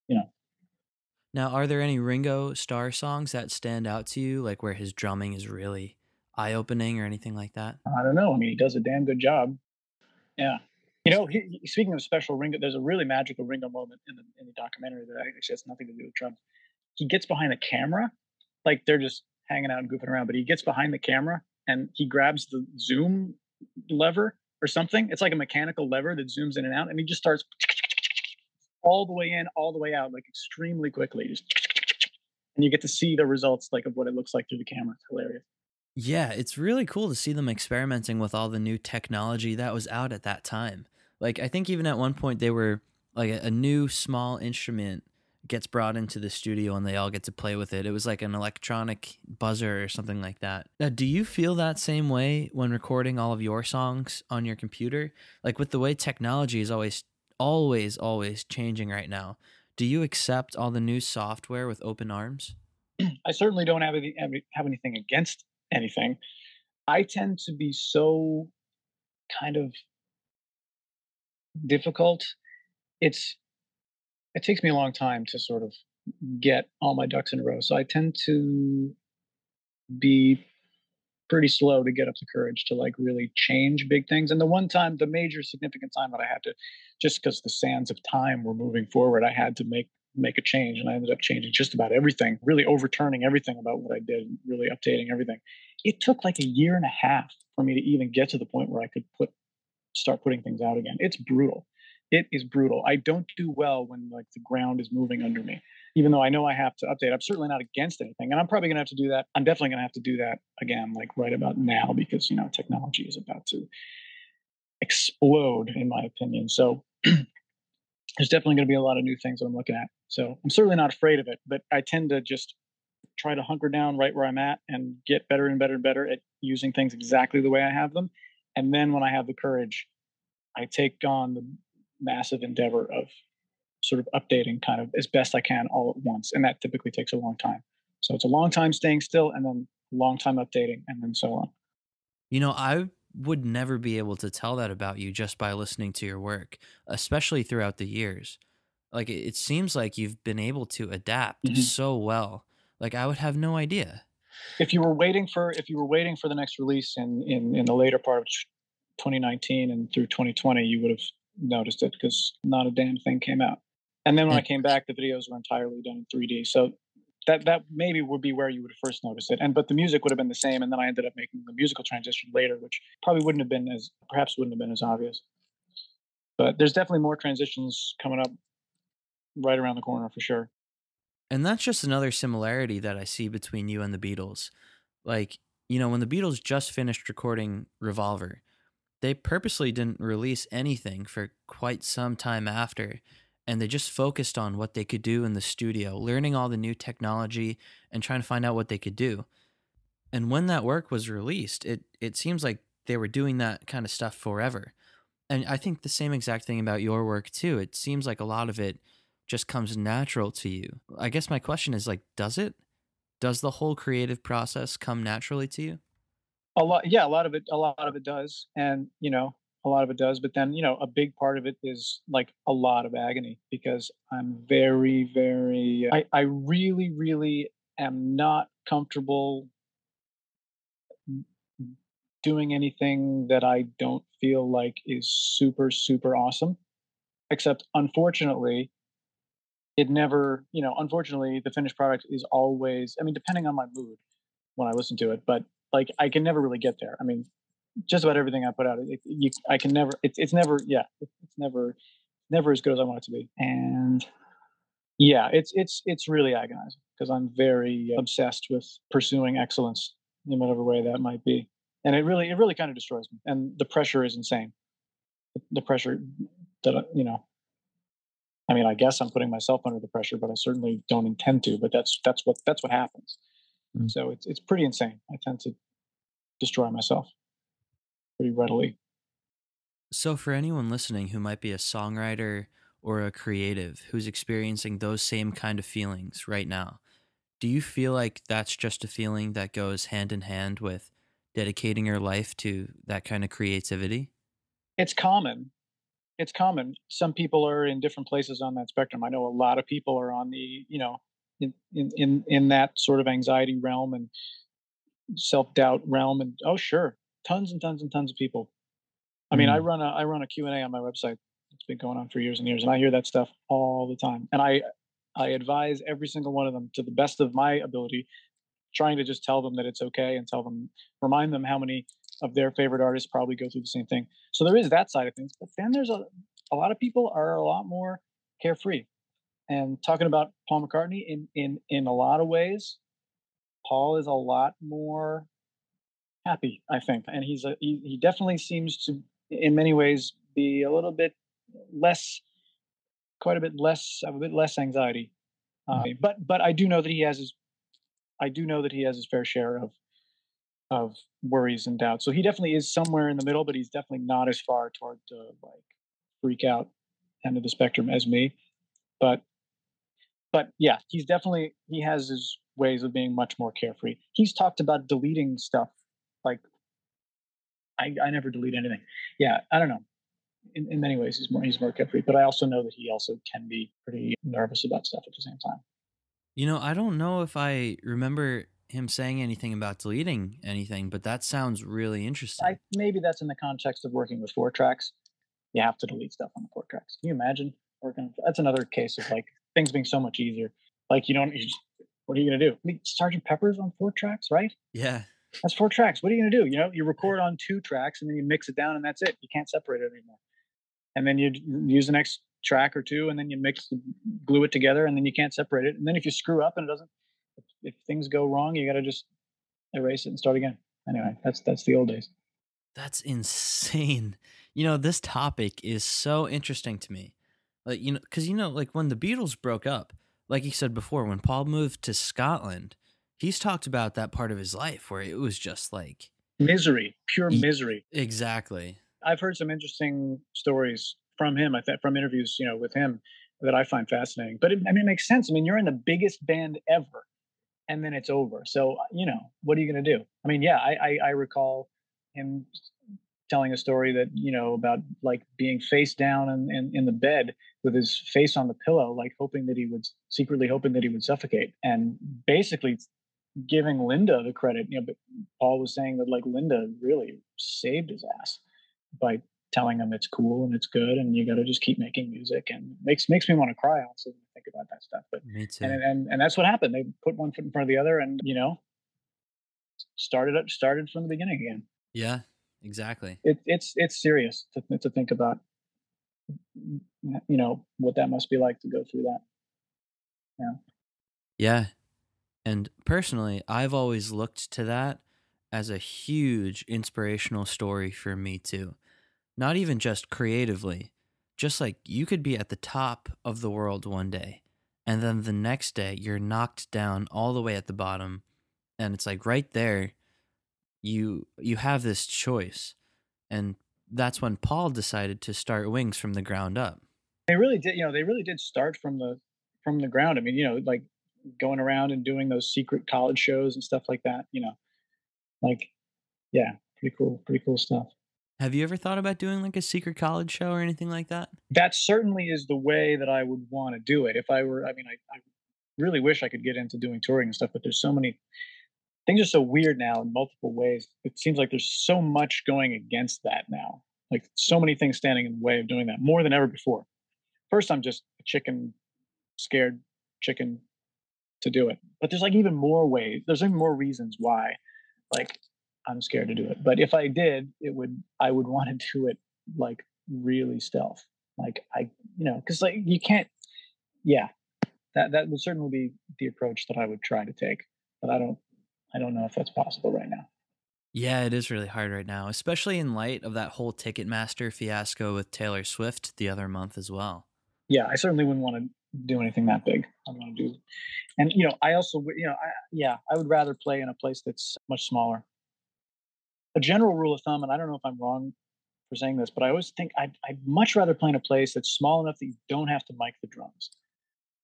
Speaker 2: you know,
Speaker 1: Now, are there any Ringo Starr songs that stand out to you, like where his drumming is really eye-opening or anything like that?
Speaker 2: I don't know. I mean, he does a damn good job. Yeah. Speaking of special Ringo, there's a really magical Ringo moment in the documentary that actually has nothing to do with drums. He gets behind the camera, like they're just hanging out and goofing around, but he gets behind the camera and he grabs the zoom lever or something. It's like a mechanical lever that zooms in and out, and he just starts all the way in, all the way out, like extremely quickly. Just and you get to see the results like of what it looks like through the camera. It's hilarious.
Speaker 1: Yeah, it's really cool to see them experimenting with all the new technology that was out at that time. Like, I think even at one point they were like a new small instrument gets brought into the studio and they all get to play with it. It was like an electronic buzzer or something like that. Do you feel that same way when recording all of your songs on your computer? Like with the way technology is always changing right now. Do you accept all the new software with open arms?
Speaker 2: I certainly don't have anything against anything. I tend to be so kind of difficult. It's it takes me a long time to sort of get all my ducks in a row. So I tend to be pretty slow to get up the courage to like really change big things. And the one time, the major significant time that I had to, just because the sands of time were moving forward, I had to make a change, and I ended up changing just about everything, really overturning everything about what I did, really updating everything. It took like a year and a half for me to even get to the point where I could start putting things out again. It's brutal. It is brutal. I don't do well when like the ground is moving under me. Even though I know I have to update, I'm certainly not against anything. And I'm probably gonna have to do that. I'm definitely gonna have to do that again, like right about now, because technology is about to explode, in my opinion. So there's definitely gonna be a lot of new things that I'm looking at. So I'm certainly not afraid of it, but I tend to just try to hunker down right where I'm at and get better and better and better at using things exactly the way I have them. And then when I have the courage, I take on the massive endeavor of sort of updating kind of as best I can all at once. And that typically takes a long time. So it's a long time staying still and then a long time updating and then so on.
Speaker 1: I would never be able to tell that about you just by listening to your work, especially throughout the years. Like it seems like you've been able to adapt
Speaker 2: Mhm.
Speaker 1: so well. Like I would have no idea.
Speaker 2: If you were waiting for the next release in the later part of 2019 and through 2020, you would have noticed it because not a damn thing came out. And then when I
Speaker 1: And
Speaker 2: came back, the videos were entirely done in 3D. So that maybe would be where you would have first noticed it. But the music would have been the same. And then I ended up making the musical transition later, which probably wouldn't have been as obvious. But there's definitely more transitions coming up right around the corner for sure.
Speaker 1: and that's just another similarity that I see between you and the Beatles. Like, when the Beatles just finished recording Revolver, they purposely didn't release anything for quite some time after, and they just focused on what they could do in the studio, learning all the new technology and trying to find out what they could do. And when that work was released, it seems like they were doing that kind of stuff forever. And I think the same exact thing about your work too. It seems like a lot of it just comes natural to you. I guess my question is like, does it? Does the whole creative process come naturally to you?
Speaker 2: A lot, yeah, a lot of it does, and a lot of it does. But then a big part of it is like a lot of agony because I'm very, very. I really, really am not comfortable doing anything that I don't feel like is super, super awesome. Except, unfortunately, unfortunately, the finished product is always. I mean, depending on my mood when I listen to it, but like I can never really get there. I mean, just about everything I put out, I can never. It's never. Yeah, it's never as good as I want it to be. And yeah, it's really agonizing because I'm very obsessed with pursuing excellence in whatever way that might be, and it really kind of destroys me. And the pressure is insane. The pressure that I mean, I guess I'm putting myself under the pressure, but I certainly don't intend to. But that's what happens.
Speaker 1: Mm.
Speaker 2: So it's pretty insane. I tend to destroy myself pretty readily.
Speaker 1: So, for anyone listening who might be a songwriter or a creative who's experiencing those same kind of feelings right now, do you feel like that's just a feeling that goes hand in hand with dedicating your life to that kind of creativity?
Speaker 2: It's common. It's common. Some people are in different places on that spectrum. I know a lot of people are on the, in that sort of anxiety realm and self-doubt realm, and oh sure, tons and tons and tons of people. I mean,
Speaker 1: Mm.
Speaker 2: I run a Q&A on my website. It's been going on for years and years, and I hear that stuff all the time. And I advise every single one of them to the best of my ability, trying to just tell them that it's okay and remind them how many of their favorite artists probably go through the same thing. So there is that side of things, but then there's a lot of people are a lot more carefree. And talking about Paul McCartney, in a lot of ways, Paul is a lot more happy, I think, and he definitely seems to, in many ways, be a little bit less, quite a bit less, have a bit less anxiety. But I do know that he has his fair share of worries and doubts. So he definitely is somewhere in the middle, but he's definitely not as far toward the like freak out end of the spectrum as me. But yeah, he has his ways of being much more carefree. He's talked about deleting stuff. Like I never delete anything. Yeah, I don't know. In many ways, he's more carefree. But I also know that he also can be pretty nervous about stuff at the same time.
Speaker 1: I don't know if I remember him saying anything about deleting anything, but that sounds really interesting.
Speaker 2: Maybe that's in the context of working with 4 tracks. You have to delete stuff on the 4 tracks. Can you imagine working? That's another case of like things being so much easier. Like what are you gonna do? I mean, Sergeant Pepper's on 4 tracks, right?
Speaker 1: Yeah.
Speaker 2: That's 4 tracks. What are you gonna do? You record on 2 tracks and then you mix it down and that's it. You can't separate it anymore. And then you use the next track or two and then you glue it together and then you can't separate it. And then if you screw up and it doesn't, if things go wrong, you got to just erase it and start again. Anyway, that's the old days.
Speaker 1: That's insane. This topic is so interesting to me. Like, because, like when the Beatles broke up, like you said before, when Paul moved to Scotland, he's talked about that part of his life where it was just like
Speaker 2: Misery, pure
Speaker 1: e-
Speaker 2: misery.
Speaker 1: exactly.
Speaker 2: I've heard some interesting stories from him. I think from interviews, with him that I find fascinating. But I mean, it makes sense. I mean, you're in the biggest band ever, and then it's over. So what are you going to do? I mean, yeah, I recall him telling a story that about like being face down in the bed with his face on the pillow, like secretly hoping that he would suffocate, and basically giving Linda the credit. But Paul was saying that like Linda really saved his ass by telling him it's cool and it's good and you got to just keep making music, and makes me want to cry also when I think about that stuff. But
Speaker 1: Me too.
Speaker 2: and that's what happened. They put one foot in front of the other, and started from the beginning again.
Speaker 1: Yeah, exactly.
Speaker 2: It's serious to think about. What that must be like to go through that. Yeah.
Speaker 1: Yeah. And personally, I've always looked to that as a huge inspirational story for me too. Not even just creatively, just like you could be at the top of the world one day, and then the next day you're knocked down all the way at the bottom, and it's like right there you have this choice. And that's when Paul decided to start Wings from the ground up.
Speaker 2: They really did. They really did start from the ground. I mean, like going around and doing those secret college shows and stuff like that. Like yeah, pretty cool stuff.
Speaker 1: Have you ever thought about doing like a secret college show or anything like that?
Speaker 2: That certainly is the way that I would want to do it. If I were, I mean, I really wish I could get into doing touring and stuff, but there's so many things are so weird now in multiple ways. It seems like there's so much going against that now. Like so many things standing in the way of doing that more than ever before. First, I'm just a scared chicken to do it. But there's like even more ways. There's even more reasons why, like, I'm scared to do it. But if I did, I would want to do it like really stealth. Like because like you can't. Yeah, that would certainly be the approach that I would try to take. But I don't know if that's possible right now.
Speaker 1: Yeah, it is really hard right now, especially in light of that whole Ticketmaster fiasco with Taylor Swift the other month as well.
Speaker 2: Yeah, I certainly wouldn't want to do anything that big. I want to do, and I also, yeah, I would rather play in a place that's much smaller. A general rule of thumb, and I don't know if I'm wrong for saying this, but I always think I'd much rather play in a place that's small enough that you don't have to mic the drums.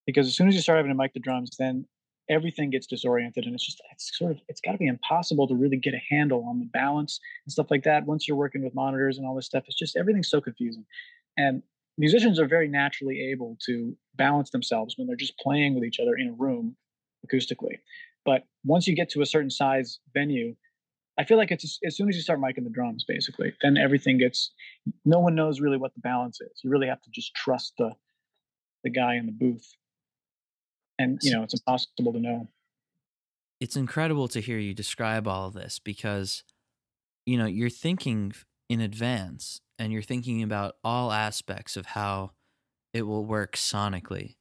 Speaker 2: Because as soon as you start having to mic the drums, then everything gets disoriented, and it's got to be impossible to really get a handle on the balance and stuff like that. Once you're working with monitors and all this stuff, it's just everything's so confusing. And musicians are very naturally able to balance themselves when they're just playing with each other in a room acoustically. But once you get to a certain size venue, I feel like it's as soon as you start miking the drums, basically, then everything gets. No one knows really what the balance is. You really have to just trust the guy in the booth, and
Speaker 1: It's,
Speaker 2: it's impossible to know.
Speaker 1: it's incredible to hear you describe all of this because, you're thinking in advance and you're thinking about all aspects of how it will work sonically.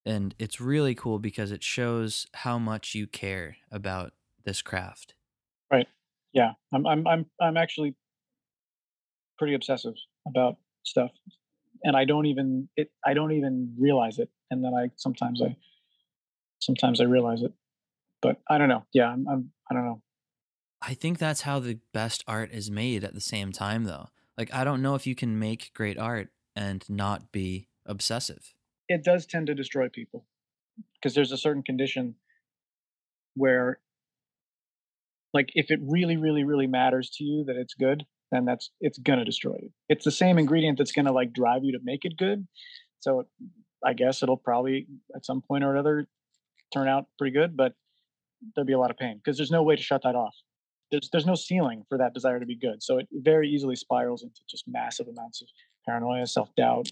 Speaker 1: And it's really cool because it shows how much you care about this craft.
Speaker 2: Right? Yeah, I'm actually pretty obsessive about stuff, and I don't even realize it, and then sometimes I realize it, but I don't know. Yeah, I don't know.
Speaker 1: I think that's how the best art is made at the same time, though. Like, I don't know if you can make great art and not be obsessive.
Speaker 2: It does tend to destroy people because there's a certain condition where, like, if it really, really, really matters to you that it's good, then it's gonna destroy you. It's the same ingredient that's gonna like drive you to make it good. So I guess it'll probably at some point or another turn out pretty good, but there'll be a lot of pain because there's no way to shut that off. There's no ceiling for that desire to be good. So it very easily spirals into just massive amounts of paranoia, self doubt.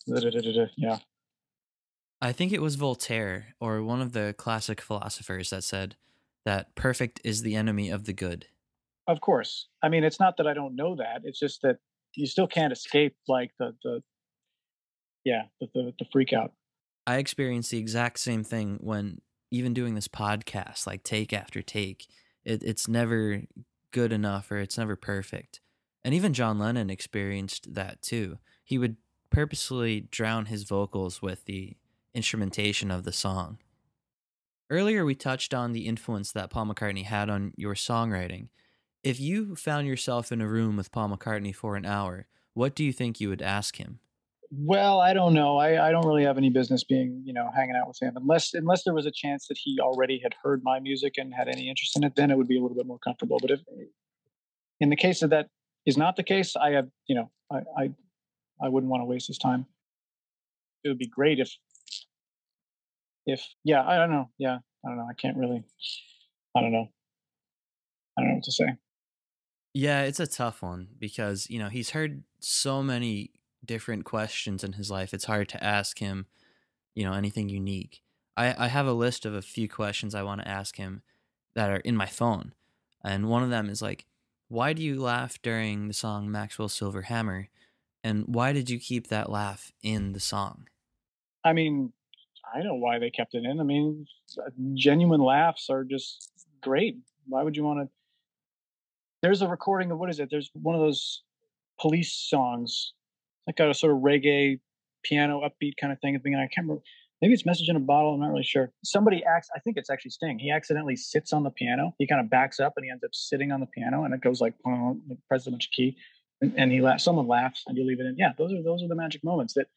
Speaker 2: Yeah.
Speaker 1: I think it was Voltaire or one of the classic philosophers that said that perfect is the enemy of the good.
Speaker 2: Of course. I mean, it's not that I don't know that. It's just that you still can't escape like the yeah, the freak out.
Speaker 1: I experienced the exact same thing when even doing this podcast, like take after take. It's never good enough or it's never perfect. And even John Lennon experienced that too. He would purposely drown his vocals with the instrumentation of the song. Earlier, we touched on the influence that Paul McCartney had on your songwriting. If you found yourself in a room with Paul McCartney for an hour, what do you think you would ask him?
Speaker 2: Well, I don't know. I don't really have any business being, hanging out with him unless there was a chance that he already had heard my music and had any interest in it, then it would be a little bit more comfortable. But if in the case of that is not the case, I have, I wouldn't want to waste his time. It would be great if yeah, I don't know. Yeah, I don't know. I can't really I don't know. I don't know what to say.
Speaker 1: Yeah, it's a tough one because, he's heard so many different questions in his life. It's hard to ask him, anything unique. I have a list of a few questions I want to ask him that are in my phone. And one of them is like, why do you laugh during the song Maxwell Silver Hammer? And why did you keep that laugh in the song?
Speaker 2: I mean, I know why they kept it in. I mean, genuine laughs are just great. Why would you want to? There's a recording of what is it? There's one of those police songs, like a sort of reggae piano upbeat kind of thing. I can't remember. Maybe it's "Message in a Bottle." I'm not really sure. Somebody acts. I think it's actually Sting. He accidentally sits on the piano. He kind of backs up and he ends up sitting on the piano, and it goes like presses a bunch of key, and he laughs. Someone laughs, and you leave it in. Yeah, those are the magic moments that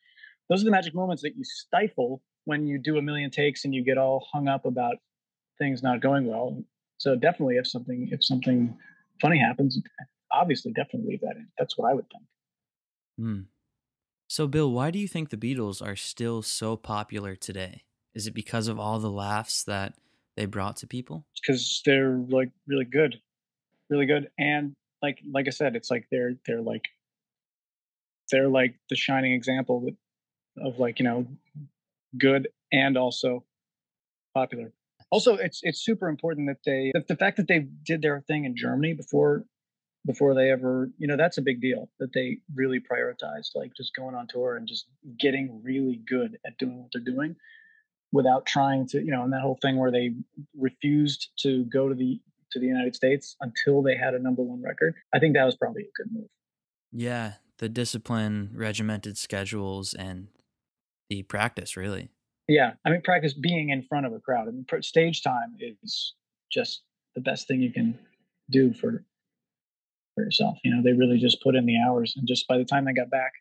Speaker 2: those are the magic moments that you stifle when you do a million takes and you get all hung up about things not going well. So definitely, if something funny happens, obviously, definitely leave that in. That's what I would think.
Speaker 1: Hmm. So, Bill, why do you think the Beatles are still so popular today? Is it because of all the laughs that they brought to people?
Speaker 2: Because they're like really good, and like I said, it's like they're like the shining example of like good and also popular. Also, it's super important that the fact that they did their thing in Germany before they ever, that's a big deal that they really prioritized like just going on tour and just getting really good at doing what they're doing without trying to, and that whole thing where they refused to go to the United States until they had a number one record. I think that was probably a good move.
Speaker 1: Yeah, the discipline, regimented schedules, and the practice, really.
Speaker 2: Yeah, I mean, practice being in front of a crowd. I mean, stage time is just the best thing you can do for yourself. You know, they really just put in the hours, and just by the time they got back,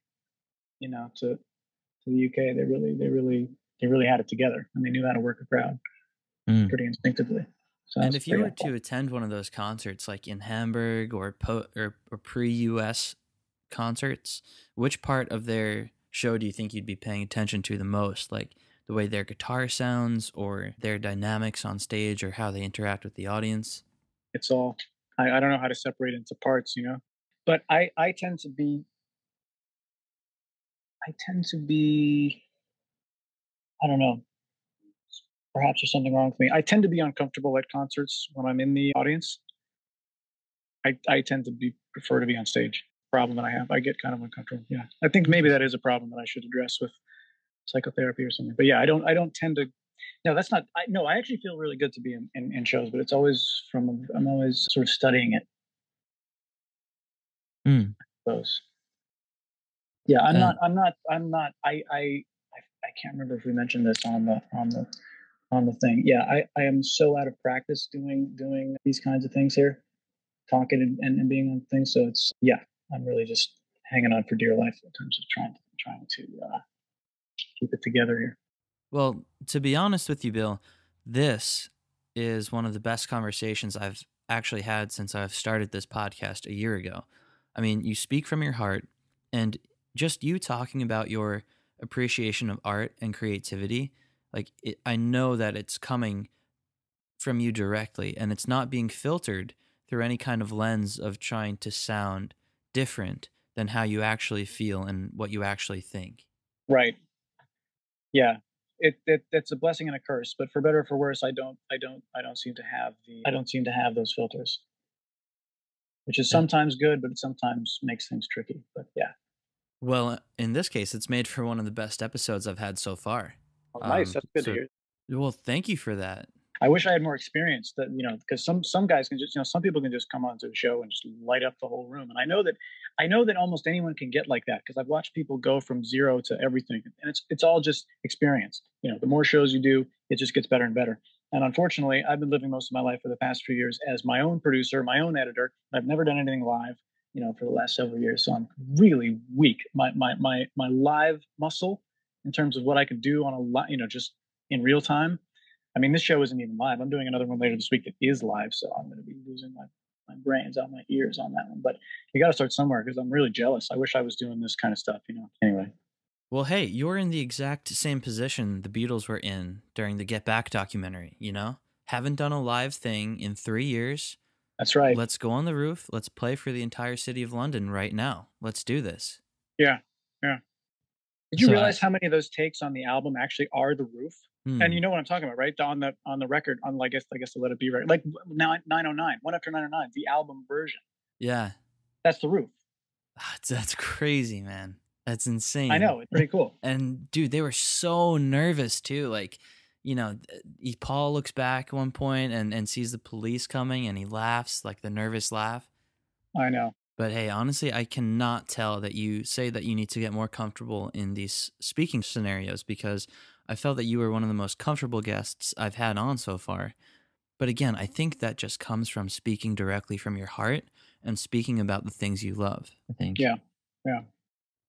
Speaker 2: to the UK, they really had it together, and they knew how to work a crowd
Speaker 1: Mm.
Speaker 2: pretty instinctively. So
Speaker 1: And
Speaker 2: that's
Speaker 1: if you
Speaker 2: pretty
Speaker 1: were
Speaker 2: helpful.
Speaker 1: to attend one of those concerts, like in Hamburg or pre-US concerts, which part of their show do you think you'd be paying attention to the most? Like the way their guitar sounds, or their dynamics on stage, or how they interact with the audience?
Speaker 2: It's all I don't know how to separate it into parts, but I tend to be I don't know. Perhaps there's something wrong with me. I tend to be uncomfortable at concerts when I'm in the audience. I tend to be prefer to be on stage. Problem that I have. I get kind of uncomfortable. Yeah. I think maybe that
Speaker 1: Interesting.
Speaker 2: is a problem that I should address with psychotherapy or something. But yeah, I don't tend to. No, that's not. No, I actually feel really good to be in shows, but it's always I'm always sort of studying it.
Speaker 1: Mm.
Speaker 2: Those. Yeah, I'm
Speaker 1: Uh,
Speaker 2: not. I'm not. I'm not. I can't remember if we mentioned this on the thing. Yeah, I am so out of practice doing these kinds of things here, talking and being on things. So it's yeah, I'm really just hanging on for dear life in terms of trying to keep it together here.
Speaker 1: well, to be honest with you, Bill, this is one of the best conversations I've actually had since I've started this podcast a year ago. I mean, you speak from your heart, and just you talking about your appreciation of art and creativity, I know that it's coming from you directly, and it's not being filtered through any kind of lens of trying to sound different than how you actually feel and what you actually think.
Speaker 2: Right. Yeah. It's a blessing and a curse, but for better or for worse, I don't seem to have those filters, which is
Speaker 1: Uh,
Speaker 2: sometimes good, but it sometimes makes things tricky. But yeah.
Speaker 1: Well, in this case, it's made for one of the best episodes I've had so far.
Speaker 2: Oh, nice. That's good to
Speaker 1: So,
Speaker 2: hear.
Speaker 1: well, thank you for that.
Speaker 2: I wish I had more experience that, because some guys can just, some people can just come onto the show and just light up the whole room. And I know that almost anyone can get like that because I've watched people go from zero to everything. And it's all just experience. The more shows you do, it just gets better and better. And unfortunately, I've been living most of my life for the past few years as my own producer, my own editor. I've never done anything live, for the last several years. So I'm really weak. My live muscle in terms of what I can do on a lot, just in real time. I mean, this show isn't even live. I'm doing another one later this week that is live, so I'm going to be losing my brains out my ears on that one. But you got to start somewhere because I'm really jealous. I wish I was doing this kind of stuff. Anyway,
Speaker 1: Well, hey, you're in the exact same position the Beatles were in during the Get Back documentary, you know? Haven't done a live thing in 3 years.
Speaker 2: that's right.
Speaker 1: Let's go on the roof. Let's play for the entire city of London right now. Let's do this.
Speaker 2: Yeah, yeah. Did you
Speaker 1: So I,
Speaker 2: realize how many of those takes on the album actually are the roof? And
Speaker 1: hmm,
Speaker 2: you know what I'm talking about, right? On the record, on I guess the Let It Be record, like now 909, one after 909, the album version.
Speaker 1: yeah.
Speaker 2: That's the roof.
Speaker 1: That's crazy, man. That's
Speaker 2: I
Speaker 1: insane.
Speaker 2: know it's pretty cool.
Speaker 1: And dude, they were so nervous too. Like, Paul looks back at one point and sees the police coming, and he laughs, like the nervous laugh.
Speaker 2: I know.
Speaker 1: But hey, honestly, I cannot tell that you say that you need to get more comfortable in these speaking scenarios, because I felt that you were one of the most comfortable guests I've had on so far. But again, I think that just comes from speaking directly from your heart and speaking about the things you love, I think.
Speaker 2: Yeah, yeah.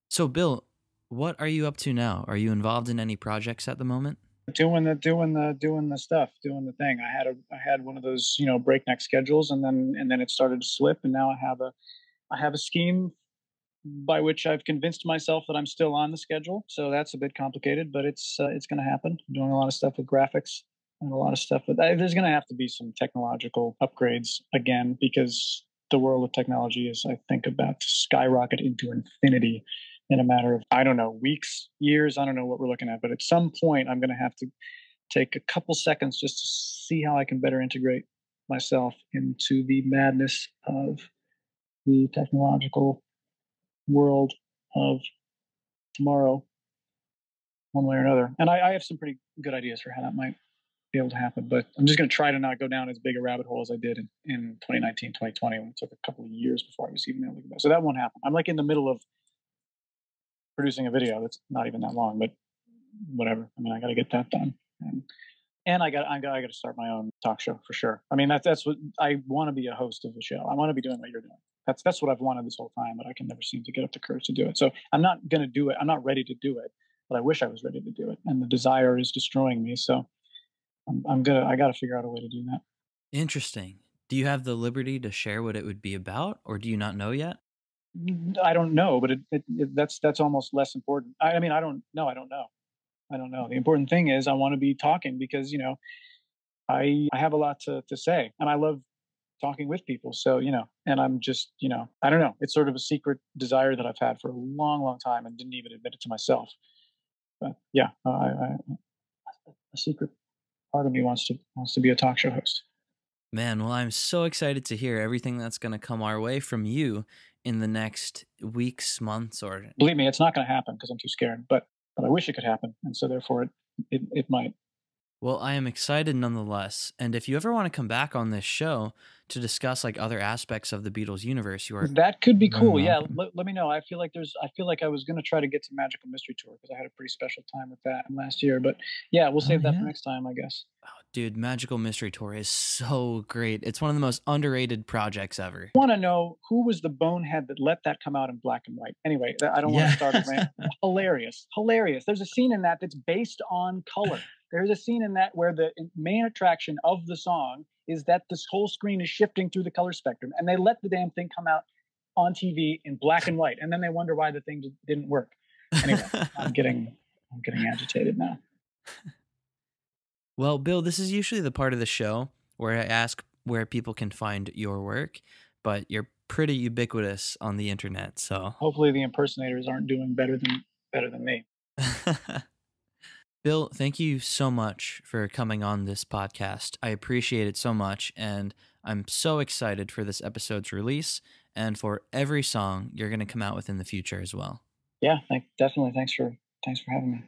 Speaker 1: So, Bill, what are you up to now? Are you involved in any projects at the moment?
Speaker 2: Doing the stuff, doing the thing. I had one of those, breakneck schedules, and then it started to slip, and now I have a scheme by which I've convinced myself that I'm still on the schedule. So that's a bit complicated, but it's going to happen. I'm doing a lot of stuff with graphics and a lot of stuff with. There's going to have to be some technological upgrades again because the world of technology is, I think, about to skyrocket into infinity in a matter of, I don't know, weeks, years. I don't know what we're looking at, but at some point, I'm going to have to take a couple seconds just to see how I can better integrate myself into the madness of the technological world of tomorrow, one way or another. And I have some pretty good ideas for how that might be able to happen, but I'm just going to try to not go down as big a rabbit hole as I did in 2019, 2020, when it took a couple of years before I was even able to get back. So that won't happen. I'm like in the middle of producing a video that's not even that long, but whatever. I mean, I got to get that done. And I got to start my own talk show for sure. I mean, that's what I want to be, a host of the show. I want to be doing what you're doing. That's what I've wanted this whole time, but I can never seem to get up the courage to do it. So I'm not going to do it. I'm not ready to do it, but I wish I was ready to do it. And the desire is destroying me. So I got to figure out a way to do that.
Speaker 1: Interesting. Do you have the liberty to share what it would be about, or do you not know yet?
Speaker 2: I don't know, but that's almost less important. I mean, I don't know. I don't know. The important thing is I want to be talking because, I have a lot to say and I love talking with people. So, and I'm just, I don't know. It's sort of a secret desire that I've had for a long, long time and didn't even admit it to myself. But yeah, a secret part of me wants to be a talk show host.
Speaker 1: Man, well, I'm so excited to hear everything that's going to come our way from you in the next weeks, months, or
Speaker 2: Believe me, it's not going to happen because I'm too scared, but I wish it could happen. And so therefore it might.
Speaker 1: well, I am excited nonetheless. And if you ever want to come back on this show to discuss like other aspects of the Beatles universe, you are
Speaker 2: That could be
Speaker 1: very
Speaker 2: cool. Yeah,
Speaker 1: welcome.
Speaker 2: let me know. I feel like I was going to try to get to Magical Mystery Tour because I had a pretty special time with that last year. But yeah, we'll
Speaker 3: Oh,
Speaker 2: save that for
Speaker 3: yeah.
Speaker 2: next time, I guess.
Speaker 1: Oh, dude, Magical Mystery Tour is so great. It's one of the most underrated projects ever.
Speaker 2: I want to know who was the bonehead that let that come out in black and white. Anyway, I don't want to start a rant. Hilarious, hilarious. There's a scene in that that's based on color. There's a scene in that where the main attraction of the song is that this whole screen is shifting through the color spectrum, and they let the damn thing come out on TV in black and white, and then they wonder why the thing didn't work. Anyway, I'm getting agitated now.
Speaker 1: Well, Bill, this is usually the part of the show where I ask where people can find your work, but you're pretty ubiquitous on the internet, so
Speaker 2: Hopefully, the impersonators aren't doing better than me.
Speaker 1: Bill, thank you so much for coming on this podcast. I appreciate it so much, and I'm so excited for this episode's release and for every song you're going to come out with in the future as well.
Speaker 2: Yeah, definitely. Thanks for having me.